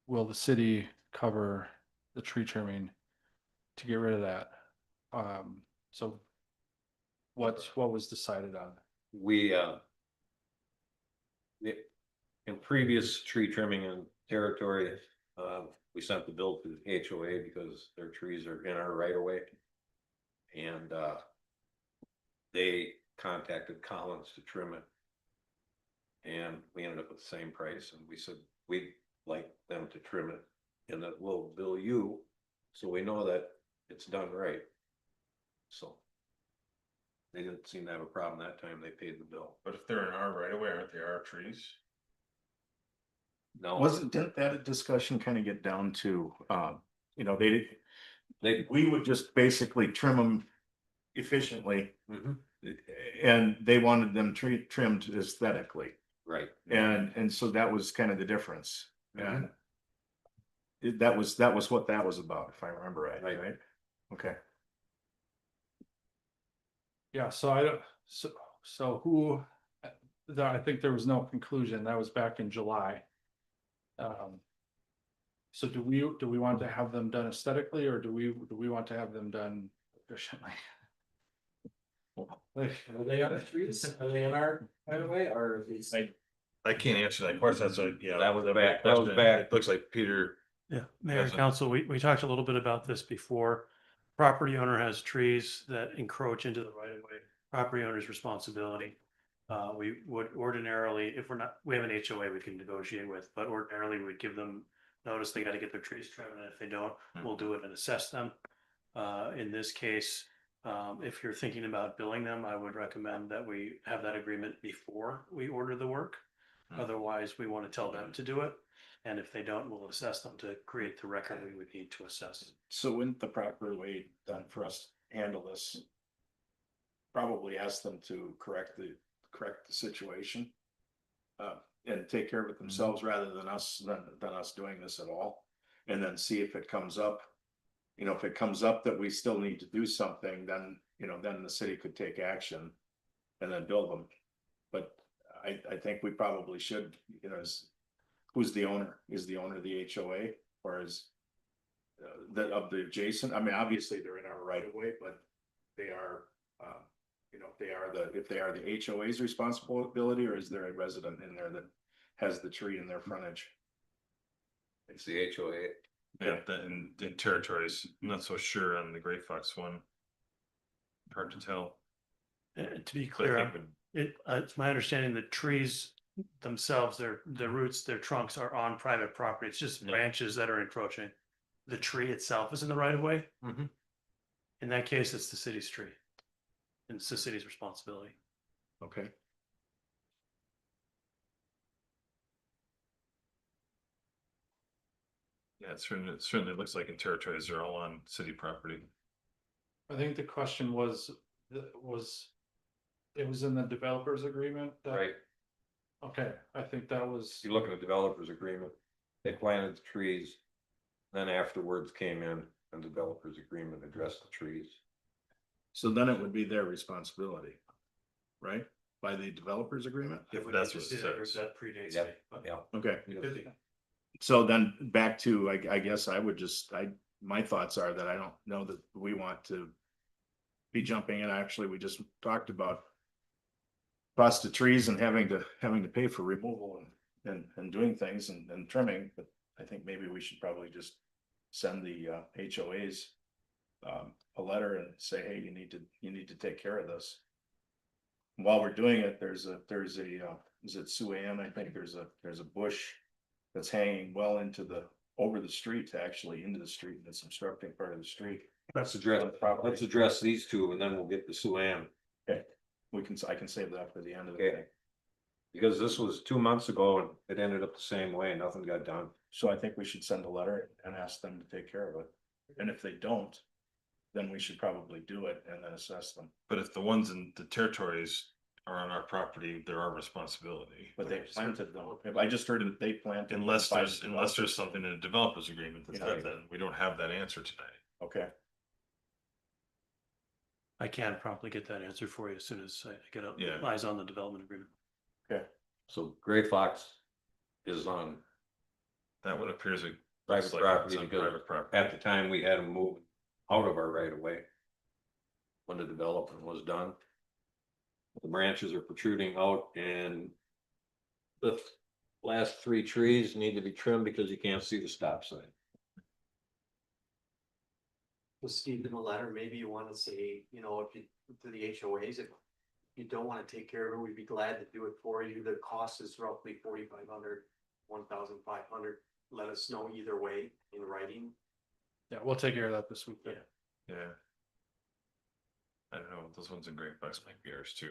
will the city cover the tree trimming to get rid of that? So what was decided on?
we, in previous tree trimming and territory, we sent the bill to the HOA because their trees are in our right of way. And, they contacted Collins to trim it. And we ended up with the same price, and we said, we'd like them to trim it, and that we'll bill you, so we know that it's done right. So. They didn't seem to have a problem that time, they paid the bill.
But if they're in our right away, aren't they our trees?
No.
Didn't that discussion kind of get down to,
They,
we would just basically trim them efficiently.
Mhm.
And they wanted them trimmed aesthetically.
right,
And so that was kind of the difference.
Mhm.
And that was what that was about, if I remember right,
Right.
right? Okay.
Yeah, so who, I think there was no conclusion. That was back in July. So do we want to have them done aesthetically, or do we want to have them done efficiently? Like,
Are they on the trees? Are they in our right away, or are these?
I can't answer that question, that's a, yeah.
That was
that's a
back- that was
question.
back.
It looks like Peter,
Yeah, Mayor and
Doesn't-
Council, we talked a little bit about this before. Property owner has trees that encroach into the right of way, property owner's responsibility. We would ordinarily, if we have an HOA we can negotiate with, but ordinarily we'd give them notice they gotta get their trees trimmed, and if they don't, we'll do it and assess them. In this case, if you're thinking about billing them, I would recommend that we have that agreement before we order the work. Otherwise, we want to tell them to do it. And if they don't, we'll assess them to create the record we would need to assess.
So wouldn't the proper way done for us to handle this? Probably ask them to correct the situation. And take care of it themselves rather than us, than us doing this at all. And then see if it comes up. You know, if it comes up that we still need to do something, then, you know, then the city could take action. And then build them. But I think we probably should, you know, who's the owner? Is the owner the HOA or is? That of the adjacent, I mean, obviously they're in our right of way, but they are, you know, if they are the HOA's responsibility, or is there a resident in there that has the tree in their frontage?
It's the HOA.
Yeah, in territories, I'm not so sure on the Gray Fox one. Hard to tell.
To be
But I
clear,
think
it's my understanding that trees themselves, their roots, their trunks are on private property. It's just
Yeah.
branches that are encroaching. The tree itself is in the right of way.
Mhm.
In that case, it's the city's tree. And it's the city's responsibility.
Okay.
Yeah, it certainly looks like in territories, they're all on city property.
I think the question was, it was in the developers agreement that.
Right,
Okay, I think that was,
if you look at the developers agreement, they planted the trees. Then afterwards came in and the developers agreement addressed the trees.
So then it would be their responsibility. Right? By the developers agreement?
If
We
that's
need
what
to
it
see that,
says.
that predates
Yep.
me, but
Yeah.
Okay.
could be.
So then back to, I guess I would just, my thoughts are that I don't know that we want to. Be jumping in, actually, we just talked about. Cost of trees and having to pay for removal and doing things and trimming, but I think maybe we should probably just. Send the HOAs. A letter and say, hey, you need to take care of this. While we're doing it, there's a, is it Sue Ann? I think there's a bush. That's hanging well over the street, actually into the street, and it's obstructing part of the street.
Let's address these two and then we'll get to Suam.
Okay, I can save that for the end of the
Okay.
thing.
Because this was 2 months ago and it ended up the same way, nothing got done.
So I think we should send a letter and ask them to take care of it. And if they don't, then we should probably do it and then assess them.
But if the ones in the territories are on our property, they're our responsibility.
But they planted them. I just heard that they planted.
Unless there's something in a developer's agreement that says that, we don't have that answer tonight.
Okay,
I can probably get that answer for you as soon as I get
Yeah.
eyes on the development agreement.
So Gray Fox is on
That one appears like.
private
looks like
property
it's on
because
private property.
at the time we had them move out of our right of way. When the development was done. The branches are protruding out and the last 3 trees need to be trimmed because you can't see the stop sign.
Well, Steve, in a letter, maybe you wanna say, you know, if you, to the HOAs, if you don't wanna take care of it, we'd be glad to do it for you. The cost is roughly 4,500, 1,500. Let us know either way in writing.
yeah, we'll take care of that this week.
Yeah.
Yeah. I don't know, those ones in Great Fox might be ours too.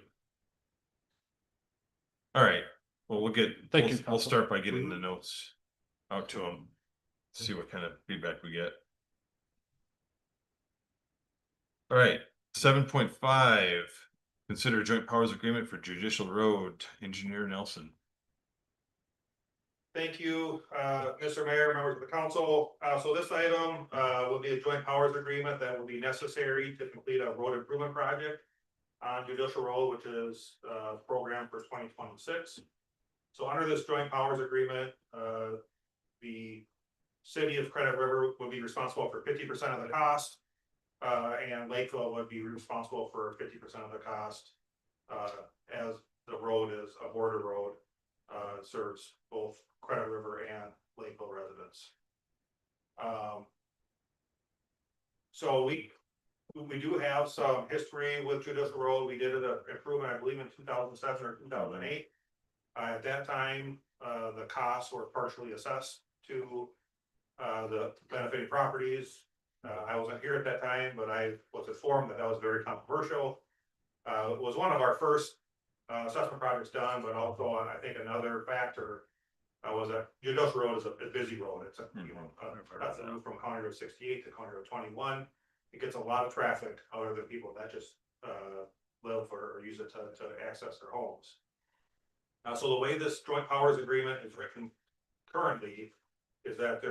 All right, well,
Thank you,
we'll
Council.
start by getting the notes out to them. See what kind of feedback we get. All right, 7.5, consider joint powers agreement for judicial road, engineer Nelson.
Thank you, Mr. Mayor, members of the council. So this item, will be a joint powers agreement that will be necessary to complete a road improvement project on Judicial Road, which is, program for 2026. So under this joint powers agreement, the city of Credit River would be responsible for 50% of the cost. And Lakeville would be responsible for 50% of the cost. As the road is a border road, serves both Credit River and Lakeville residents. So we do have some history with Judicial Road. We did an improvement, I believe, in 2007 or 2008. At that time, the costs were partially assessed to the benefiting properties. I wasn't here at that time, but I was informed that was very controversial. It was one of our first assessment projects done, but also I think another factor. Was that Judicial Road is a busy road, it's a, you know, that's a move from County Road 68 to County Road 21. It gets a lot of traffic, other than people that just, live or use it to access their homes. So the way this joint powers agreement is written currently is that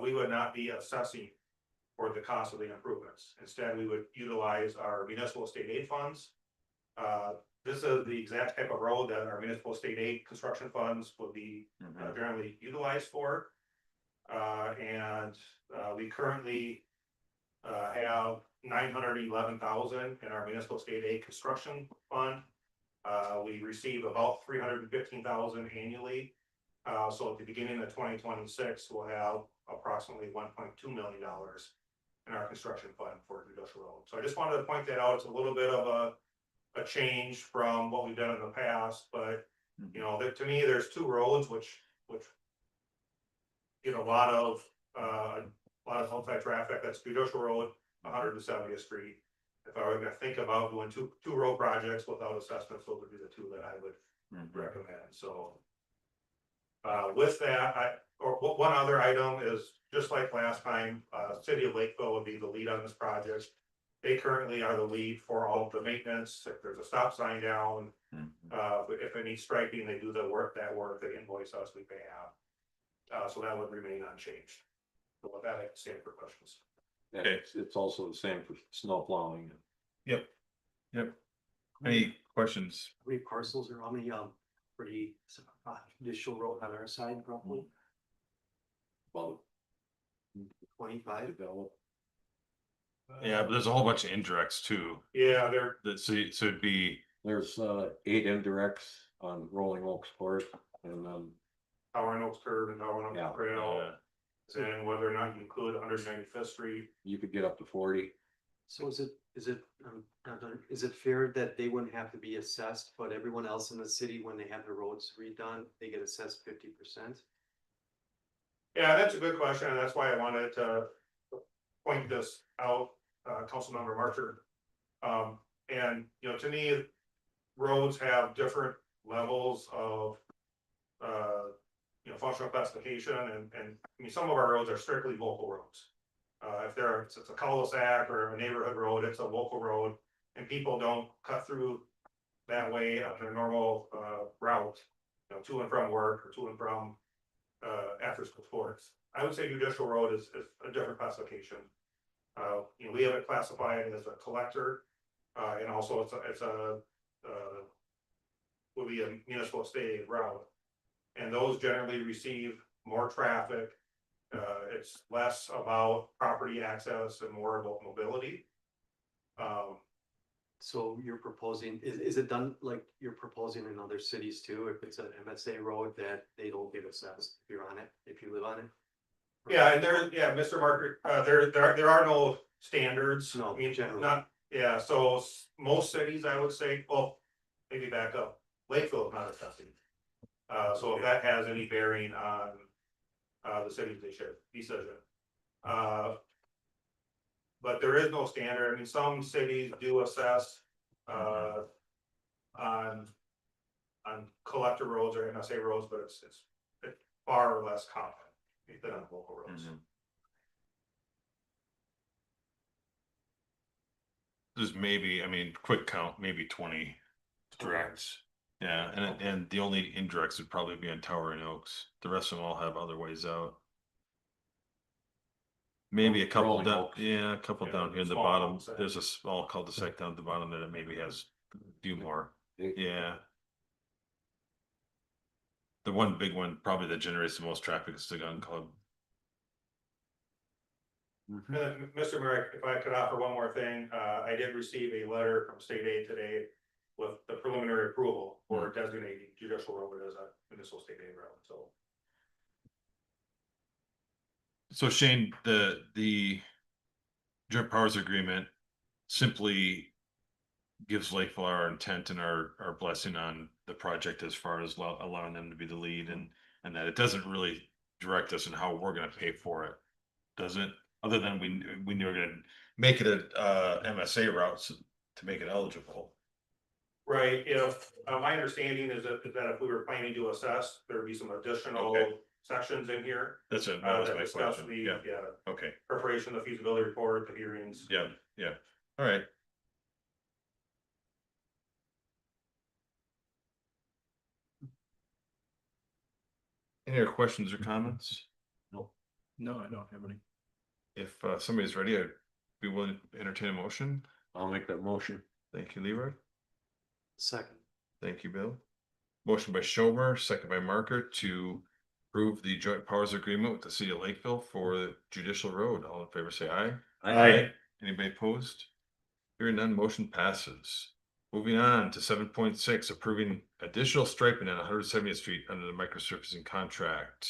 we would not be assessing for the cost of the improvements. Instead, we would utilize our municipal state aid funds. This is the exact type of road that our municipal state aid construction funds would be generally utilized for. We currently have $911,000 in our municipal state aid construction fund. We receive about $315,000 annually. So at the beginning of 2026, we'll have approximately $1.2 million in our construction fund for Judicial Road. So I just wanted to point that out. It's a little bit of a change from what we've done in the past, but you know, to me, there's two roads which get a lot of outside traffic. That's Judicial Road, 170th Street. If I were gonna think about doing two road projects without assessments, those would be the two that I would recommend. So with that, one other item is, just like last time, City of Lakeville would be the lead on this project. They currently are the lead for all of the maintenance. If there's a stop sign down, if it needs striping, they do the work, they invoice us, we pay out. So that would remain unchanged. So with that, I can stand for questions.
Okay.
It's also the same for snow plowing.
Yep. Any questions?
How many parcels or how many, for the Judicial Road on our side, roughly
About
25?
develop.
Yeah, but there's a whole bunch of indirects too.
Yeah,
So it'd be,
There's 8 indirects on Rolling Oaks Court, and
Tower and Oaks Curve and Tower and
Yeah.
Oaks Trail, and whether or not you include 195th Street.
you could get up to 40.
So is it fair that they wouldn't have to be assessed, but everyone else in the city, when they have the roads redone, they get assessed 50%?
Yeah, that's a good question, and that's why I wanted to point this out, Councilmember Marcher. And, you know, to me, roads have different levels of, you know, functional classification, and I mean, some of our roads are strictly local roads. If it's a cul-de-sac or a neighborhood road, it's a local road, and people don't cut through that way on their normal, route, you know, to and from work or to and from, after school sports. I would say Judicial Road is a different classification. You know, we have it classified as a collector, and also it's a will be a municipal state aid route. And those generally receive more traffic. It's less about property access and more about mobility.
So you're proposing, is it done like you're proposing in other cities too? If it's an MSA road that they don't get assessed if you're on it, if you live on it?
Yeah, and Mr. Marker, there are no standards.
No,
I mean,
generally.
yeah, so most cities, I would say, well, maybe back up, Lakeville is not assessing. So if that has any bearing on, the city's decision. But there is no standard. I mean, some cities do assess, on collector roads or MSA roads, but it's far less common than on local roads.
there's maybe, I mean, quick count, maybe 20 directs. Yeah, and the only indirects would probably be on Tower and Oaks. The rest of them all have other ways out. Maybe a couple
Rolling
down,
Oaks.
yeah, a couple
Yeah,
down here in the
small
bottom.
cul-de-sac.
There's a small cul-de-sac down at the bottom that it maybe has a few more. Yeah. The one big one probably that generates the most traffic is the gun club.
Mr. Merrick, if I could offer one more thing, I did receive a letter from state aid today with the preliminary approval for designating Judicial Road as a municipal state aid road, so.
So Shane, the joint powers agreement simply gives Lakeville our intent and our blessing on the project as far as allowing them to be the lead, and that it doesn't really direct us in how we're gonna pay for it, does it? Other than we were gonna make it a MSA route to make it eligible.
Right, if, my understanding is that if we were planning to assess, there'd be some additional
Okay.
sections in here.
That's it, that
That
was my
discuss
question,
the,
yeah,
yeah,
okay,
preparation of the feasibility report, the hearings.
yeah, all right. Any other questions or comments?
No, I don't have any.
If somebody's ready, I'd be willing to entertain a motion.
I'll make that motion.
Thank you, Leroy.
Second.
Thank you, Bill. Motion by Schomer, second by Marker to approve the joint powers agreement with the city of Lakeville for the judicial road. All in favor, say aye.
Aye.
Anybody opposed? Hearing none, motion passes. Moving on to 7.6, approving additional striping on 170th Street under the microsurfacing contract.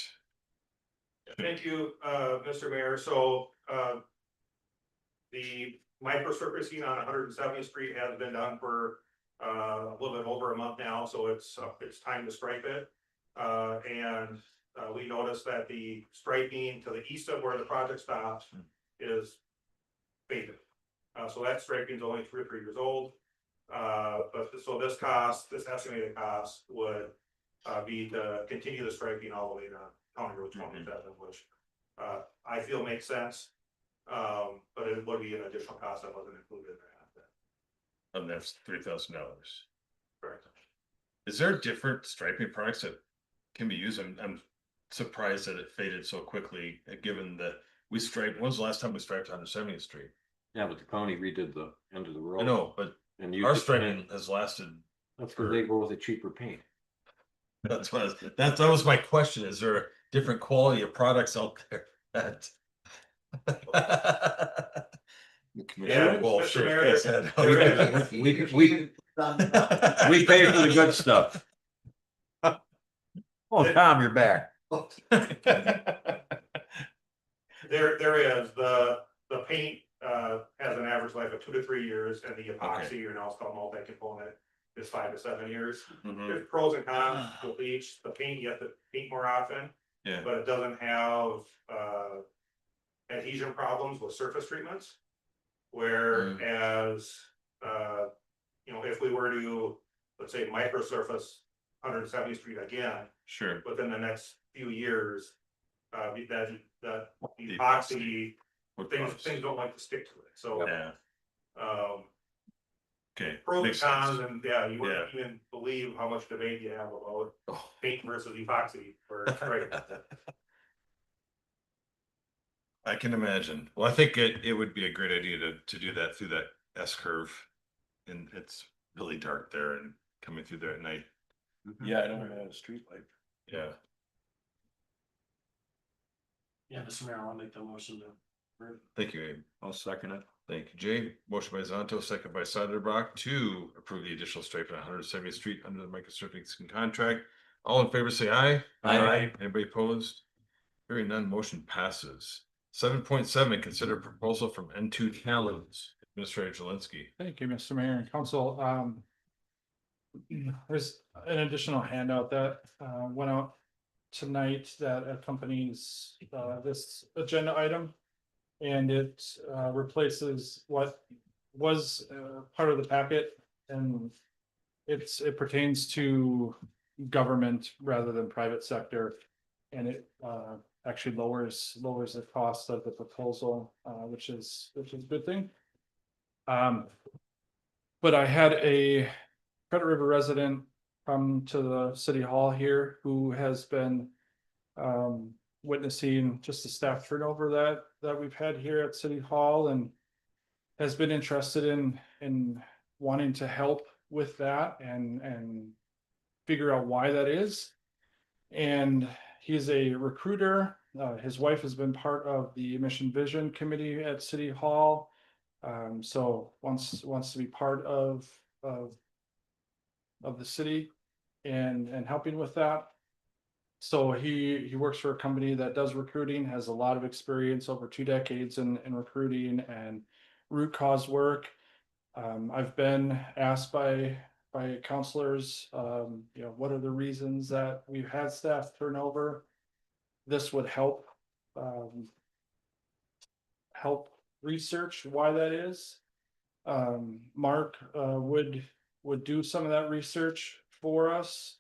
Thank you, Mr. Mayor, so, the microsurfacing on 170th Street has been done for, a little bit over a month now, so it's time to stripe it. We noticed that the striping to the east of where the project stops is faded. So that striping is only 3 or 4 years old. So this estimated cost would be to continue the striping all the way to County Road 27, which I feel makes sense. But it would be an additional cost that wasn't included in that.
And that's $3,000.
Correct.
Is there different striping products that can be used? I'm surprised that it faded so quickly, given that we striped, when was the last time we striped 170th Street?
Yeah, but the county redid the end of the road.
I know, but
And you.
our striping has lasted.
That's because they go with a cheaper paint.
That's what, that was my question. Is there a different quality of products out there that?
Yeah,
Well,
Mr.
shake
Mayor,
his head.
there is.
We pay for the good stuff. Oh, Tom, you're back.
There is, the paint, has an average life of 2 to 3 years, and the epoxy, or now it's called multi-component, is 5 to 7 years.
Mhm.
There's pros and cons with each, the paint, you have to paint more often,
Yeah,
but it doesn't have, adhesion problems with surface treatments. Whereas, if we were to, let's say, microsurface 170th Street again,
sure.
within the next few years, the
The
epoxy,
What
things
products?
don't like to stick to it, so,
Yeah, okay.
pros and
makes sense.
cons, and yeah, you wouldn't even believe how much debate you have about paint versus epoxy for striping.
I can imagine. Well, I think it would be a great idea to do that through that S curve. And it's really dark there and coming through there at night.
Yeah, I don't have a street light.
Yeah.
Yeah, Mr. Mayor, I'll make the motion to approve.
Thank you, Abe.
I'll second it.
Thank you, Jay. Motion by Zonto, second by Soderberg to approve the additional striping on 170th Street under the microsurfacing contract. All in favor, say aye.
Aye.
Anybody opposed? Hearing none, motion passes. 7.7, consider proposal from N2 Talents, Administrator Jelinski.
Thank you, Mr. Mayor and Council. There's an additional handout that went out tonight that accompanies this agenda item. And it replaces what was part of the packet, and it pertains to government rather than private sector. And it actually lowers the cost of the proposal, which is a good thing. But I had a Credit River resident come to the city hall here who has been witnessing just the staff turnover that we've had here at City Hall, and has been interested in wanting to help with that and figure out why that is. And he's a recruiter. His wife has been part of the Mission Vision Committee at City Hall. So wants to be part of the city and helping with that. So he works for a company that does recruiting, has a lot of experience, over 2 decades in recruiting and root cause work. I've been asked by counselors, what are the reasons that we've had staff turnover? This would help research why that is. Mark would would do some of that research for us,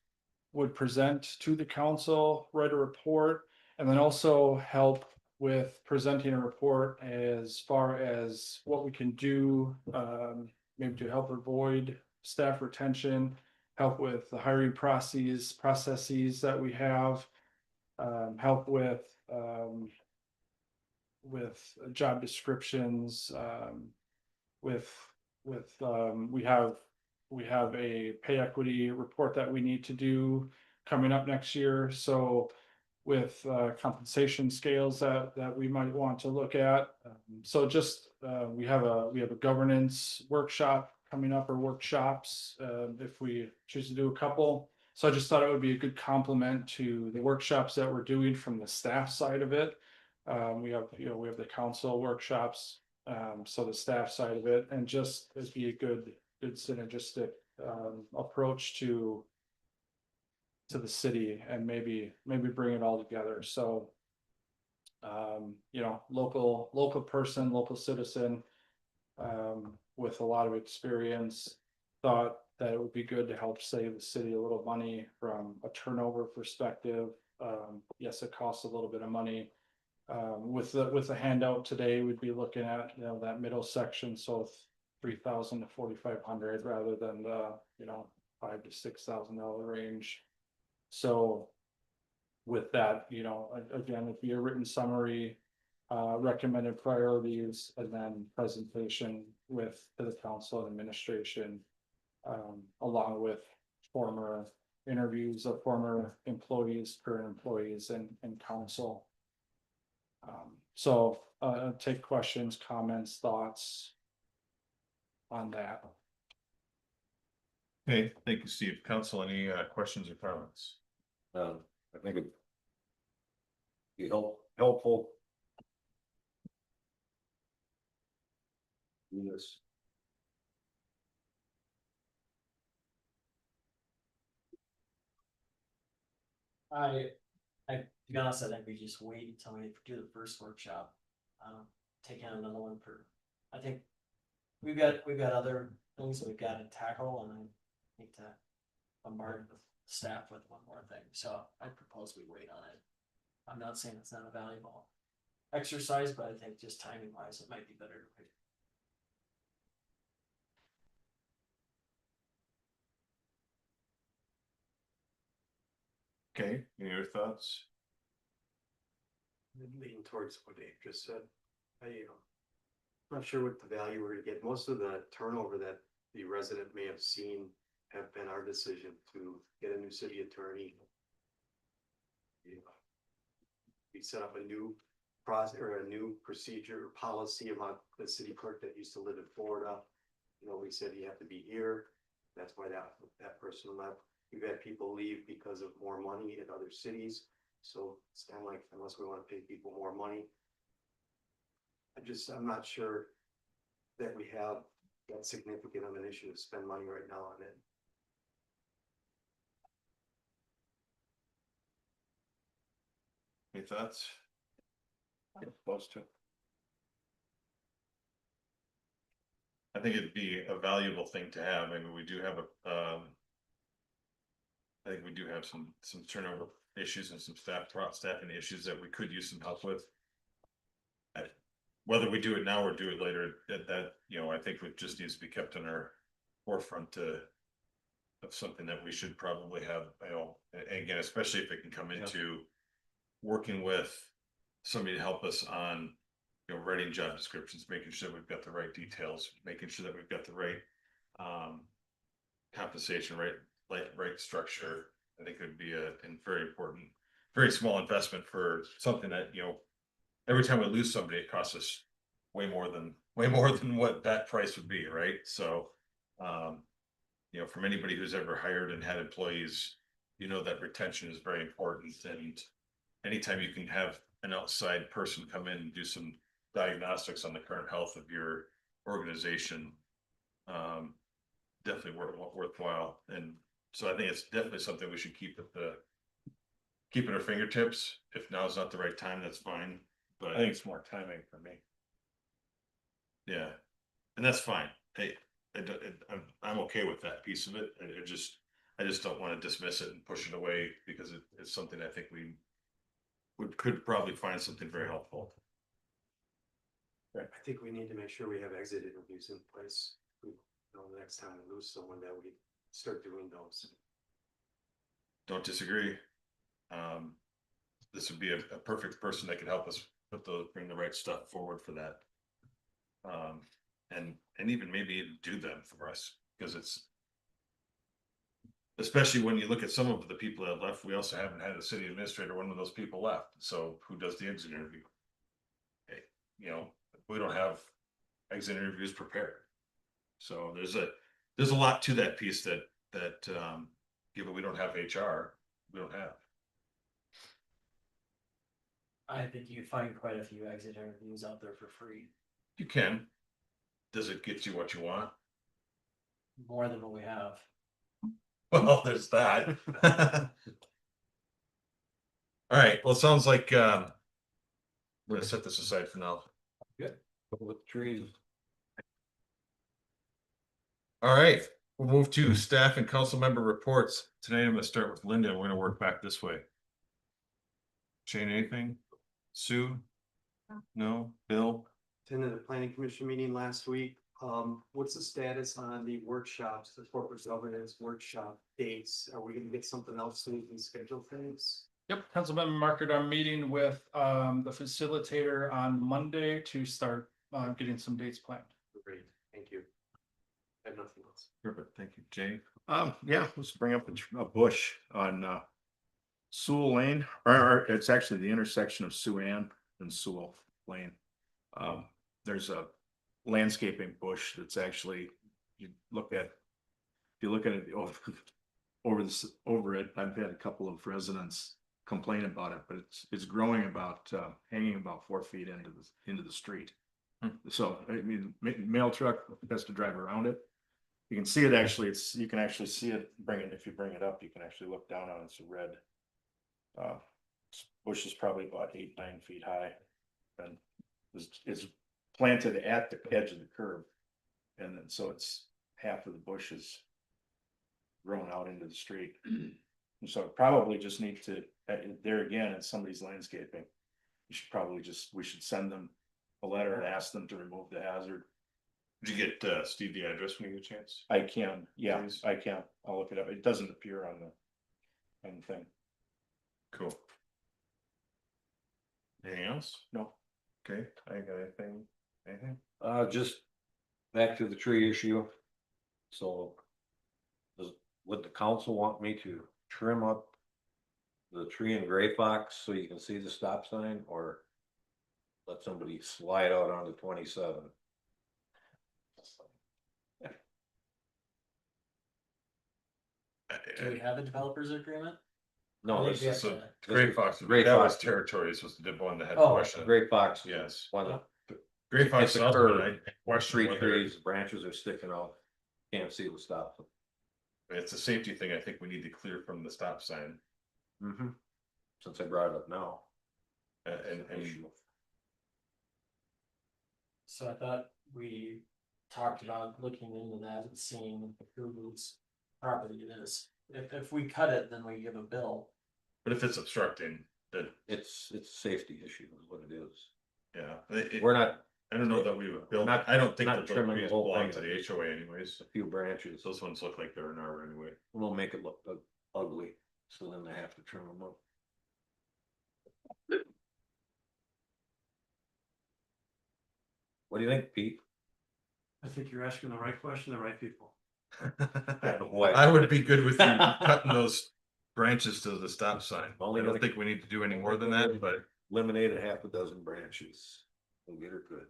would present to the council, write a report, and then also help with presenting a report as far as what we can do, maybe to help avoid staff retention, help with the hiring processes that we have, help with job descriptions, we have a pay equity report that we need to do coming up next year, so with compensation scales that we might want to look at. So just we have a governance workshop coming up, or workshops, if we choose to do a couple. So I just thought it would be a good complement to the workshops that we're doing from the staff side of it. We have the council workshops, so the staff side of it, and just as be a good synergistic approach to the city, and maybe bring it all together. So local person, local citizen, with a lot of experience, thought that it would be good to help save the city a little money from a turnover perspective. Yes, it costs a little bit of money. With the handout today, we'd be looking at, that middle section, so 3,000 to 4,500 rather than the, $5,000 to $6,000 range. So with that, again, it'd be a written summary, recommended priorities, and then presentation to the council and administration, along with former interviews of former employees, current employees, and council. So take questions, comments, thoughts on that.
Okay, thank you, Steve. Council, any questions or comments?
I think it'd be helpful. Yes.
To be honest, I think we just wait until we do the first workshop. Take on another one I think we've got other things that we've got to tackle, and I need to bombard the staff with one more thing. So I propose we wait on it. I'm not saying it's not a valuable exercise, but I think just timing wise, it might be better to wait.
Okay, any other thoughts?
Leaning towards what Dave just said. I'm not sure what the value we're gonna get. Most of the turnover that the resident may have seen have been our decision to get a new city attorney. We set up a new process, or a new procedure policy about the city clerk that used to live in Florida. We said you have to be here. That's why that person left. We've had people leave because of more money in other cities. So it's kind of like, unless we want to pay people more money. I'm not sure that we have that significant of an issue to spend money right now on it.
Any thoughts?
Supposed to.
I think it'd be a valuable thing to have. I mean, we do have I think we do have some turnover issues and some staffing issues that we could use some help with. Whether we do it now or do it later, I think it just needs to be kept in our forefront of something that we should probably have, and again, especially if it can come into working with somebody to help us on, writing job descriptions, making sure we've got the right details, making sure that we've got the right compensation, right structure. I think it would be a very important, very small investment for something that, every time we lose somebody, it costs us way more than what that price would be, right? So, from anybody who's ever hired and had employees, that retention is very important. And anytime you can have an outside person come in and do some diagnostics on the current health of your organization, definitely worthwhile. And so I think it's definitely something we should keep at our fingertips. If now is not the right time, that's fine. But
I think it's more timing for me.
yeah, and that's fine. Hey, I'm okay with that piece of it. I just don't want to dismiss it and push it away because it's something I think we could probably find something very helpful.
I think we need to make sure we have exit interviews in place. We, the next time we lose someone that we start doing those.
Don't disagree. This would be a perfect person that could help us bring the right stuff forward for that. And even maybe do them for us, because it's. Especially when you look at some of the people that left, we also haven't had a city administrator, one of those people left, so who does the exit interview? Hey, we don't have exit interviews prepared. So there's a lot to that piece that given we don't have HR, we don't have.
I think you find quite a few exit interviews out there for free,
You can. Does it get you what you want?
more than what we have.
Well, there's that. All right, well, it sounds like we're gonna set this aside for now.
With trees.
All right, we'll move to staff and council member reports. Today I'm gonna start with Linda, and we're gonna work back this way. Shane, anything? Sue? No? Bill?
Attended the planning commission meeting last week. What's the status on the workshops, the corporate governance workshop dates? Are we gonna get something else so we can schedule things?
Yep, Councilmember Market, I'm meeting with the facilitator on Monday to start getting some dates planned.
Great, thank you. I have nothing else.
Perfect, thank you. Jay?
Yeah, let's bring up a bush on Sewell Lane, or it's actually the intersection of Sue Ann and Sewell Lane. There's a landscaping bush that's actually, if you look at it over it, I've had a couple of residents complain about it, but it's growing about hanging about 4 feet into the street. So I mean, mail truck has to drive around it. You can see it actually, you can actually see it, if you bring it up, you can actually look down on it. It's a red. Bush is probably about 8-9 feet high. And is planted at the edge of the curb. And then so it's half of the bush is grown out into the street. And so probably just need to, there again, it's somebody's landscaping. We should send them a letter and ask them to remove the hazard.
Did you get Steve the address when you get a chance?
I can, yeah,
Please.
I can. I'll look it up. It doesn't appear on the thing.
Cool. Anything else?
No.
Okay, I ain't got anything?
Just back to the tree issue. So. Would the council want me to trim up the tree in Gray Fox so you can see the stop sign, or let somebody slide out onto 27?
Do we have a developers agreement?
No,
I
this
think we
is
have
a
to-
Gray Fox,
Gray
that was
Fox.
territory, this was the one that had
Oh,
question.
Great Fox.
Yes.
One of
Gray Fox,
It's a
also,
curve.
I question
three
whether
trees, branches are sticking out. Can't see the stop.
it's a safety thing. I think we need to clear from the stop sign.
Since I brought it up now.
And
So I thought we talked about looking into that and seeing whose property it is. If we cut it, then we give a bill.
but if it's obstructing, then
It's a safety issue is what it is.
yeah,
We're not
I don't know that we would build.
Not-
I don't think
not
that those
trimming the
trees
whole
belong
thing.
to the HOA anyways.
a few branches.
Those ones look like they're an arbor anyway.
We'll make it look ugly, so then they have to trim them up. What do you think, Pete?
I think you're asking the right question, the right people.
I would be good with you cutting those branches to the stop sign. I
Only
don't
gonna-
think we need to do any more than that, but
Eliminated half a dozen branches. We'll get her good.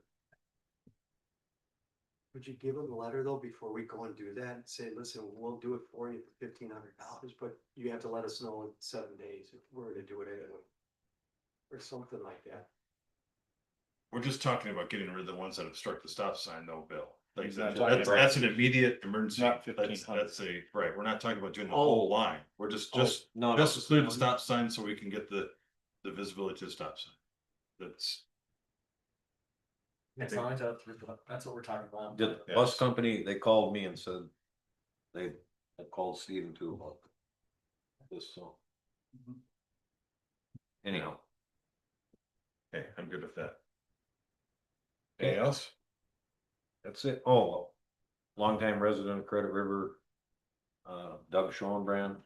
Would you give them a letter though, before we go and do that, and say, listen, we'll do it for you for $1,500, but you have to let us know in 7 days if we're gonna do it anyway. Or something like that.
we're just talking about getting rid of the ones that obstruct the stop sign though, Bill. Like,
He's not
that's,
talking
that's an immediate emergency.
Not
That's
1,500.
right, we're not talking about doing the
Oh.
whole line. We're just
No,
clear the stop sign so we can get the visibility to the stop sign. That's.
As long as that's what we're talking about.
The bus company, they called me and said they had called Steven too about this, so. Anyhow,
Okay, I'm good with that. Anything else?
that's it. Oh, longtime resident of Credit River, Doug Schoenbrand.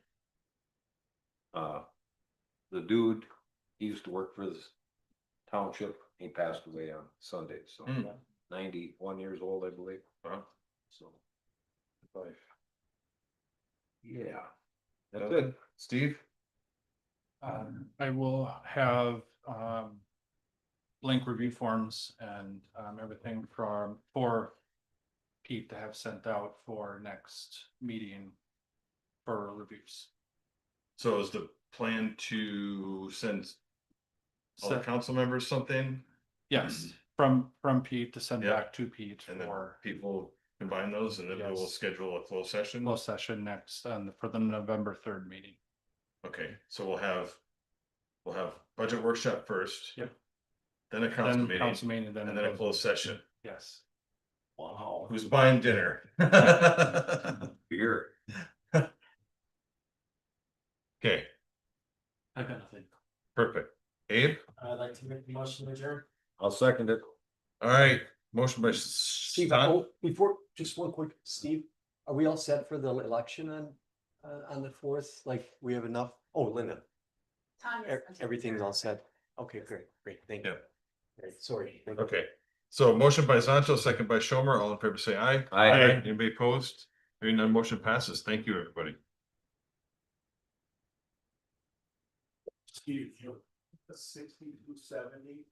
The dude, he used to work for this township, he passed away on Sunday, so
Hmm.
91 years old, I believe,
Wow.
so. Life. Yeah, that's
Okay.
it.
Steve?
I will have, blank review forms and, everything for Pete to have sent out for next meeting for reviews.
So is the plan to send all the
So,
council members something
yes, from Pete to send
Yeah.
back to Pete
and then
for
people combine those and then we'll
Yes.
schedule a closed session?
closed session next, for the November 3rd meeting.
Okay, so we'll have budget workshop first.
Yep.
Then a council
Then
meeting,
council meeting,
and then a closed session.
Yes.
Wow.
Who's buying dinner?
Beer.
Okay,
I've got nothing.
perfect. Abe?
I'd like to make the motion to adjourn.
I'll second it.
All right, motion by
Steve,
Scott.
before, just one quick, Steve, are we all set for the election on the fourth? Like, we have enough? Oh, Linda, everything's all set. Okay, great, thank you.
Yeah.
Great, sorry. Thank you.
Okay, so motion by Zanto, second by Schomer, all in favor, say aye.
Aye.
Anybody opposed? Hearing none, motion passes. Thank you, everybody.
Steve, 6270.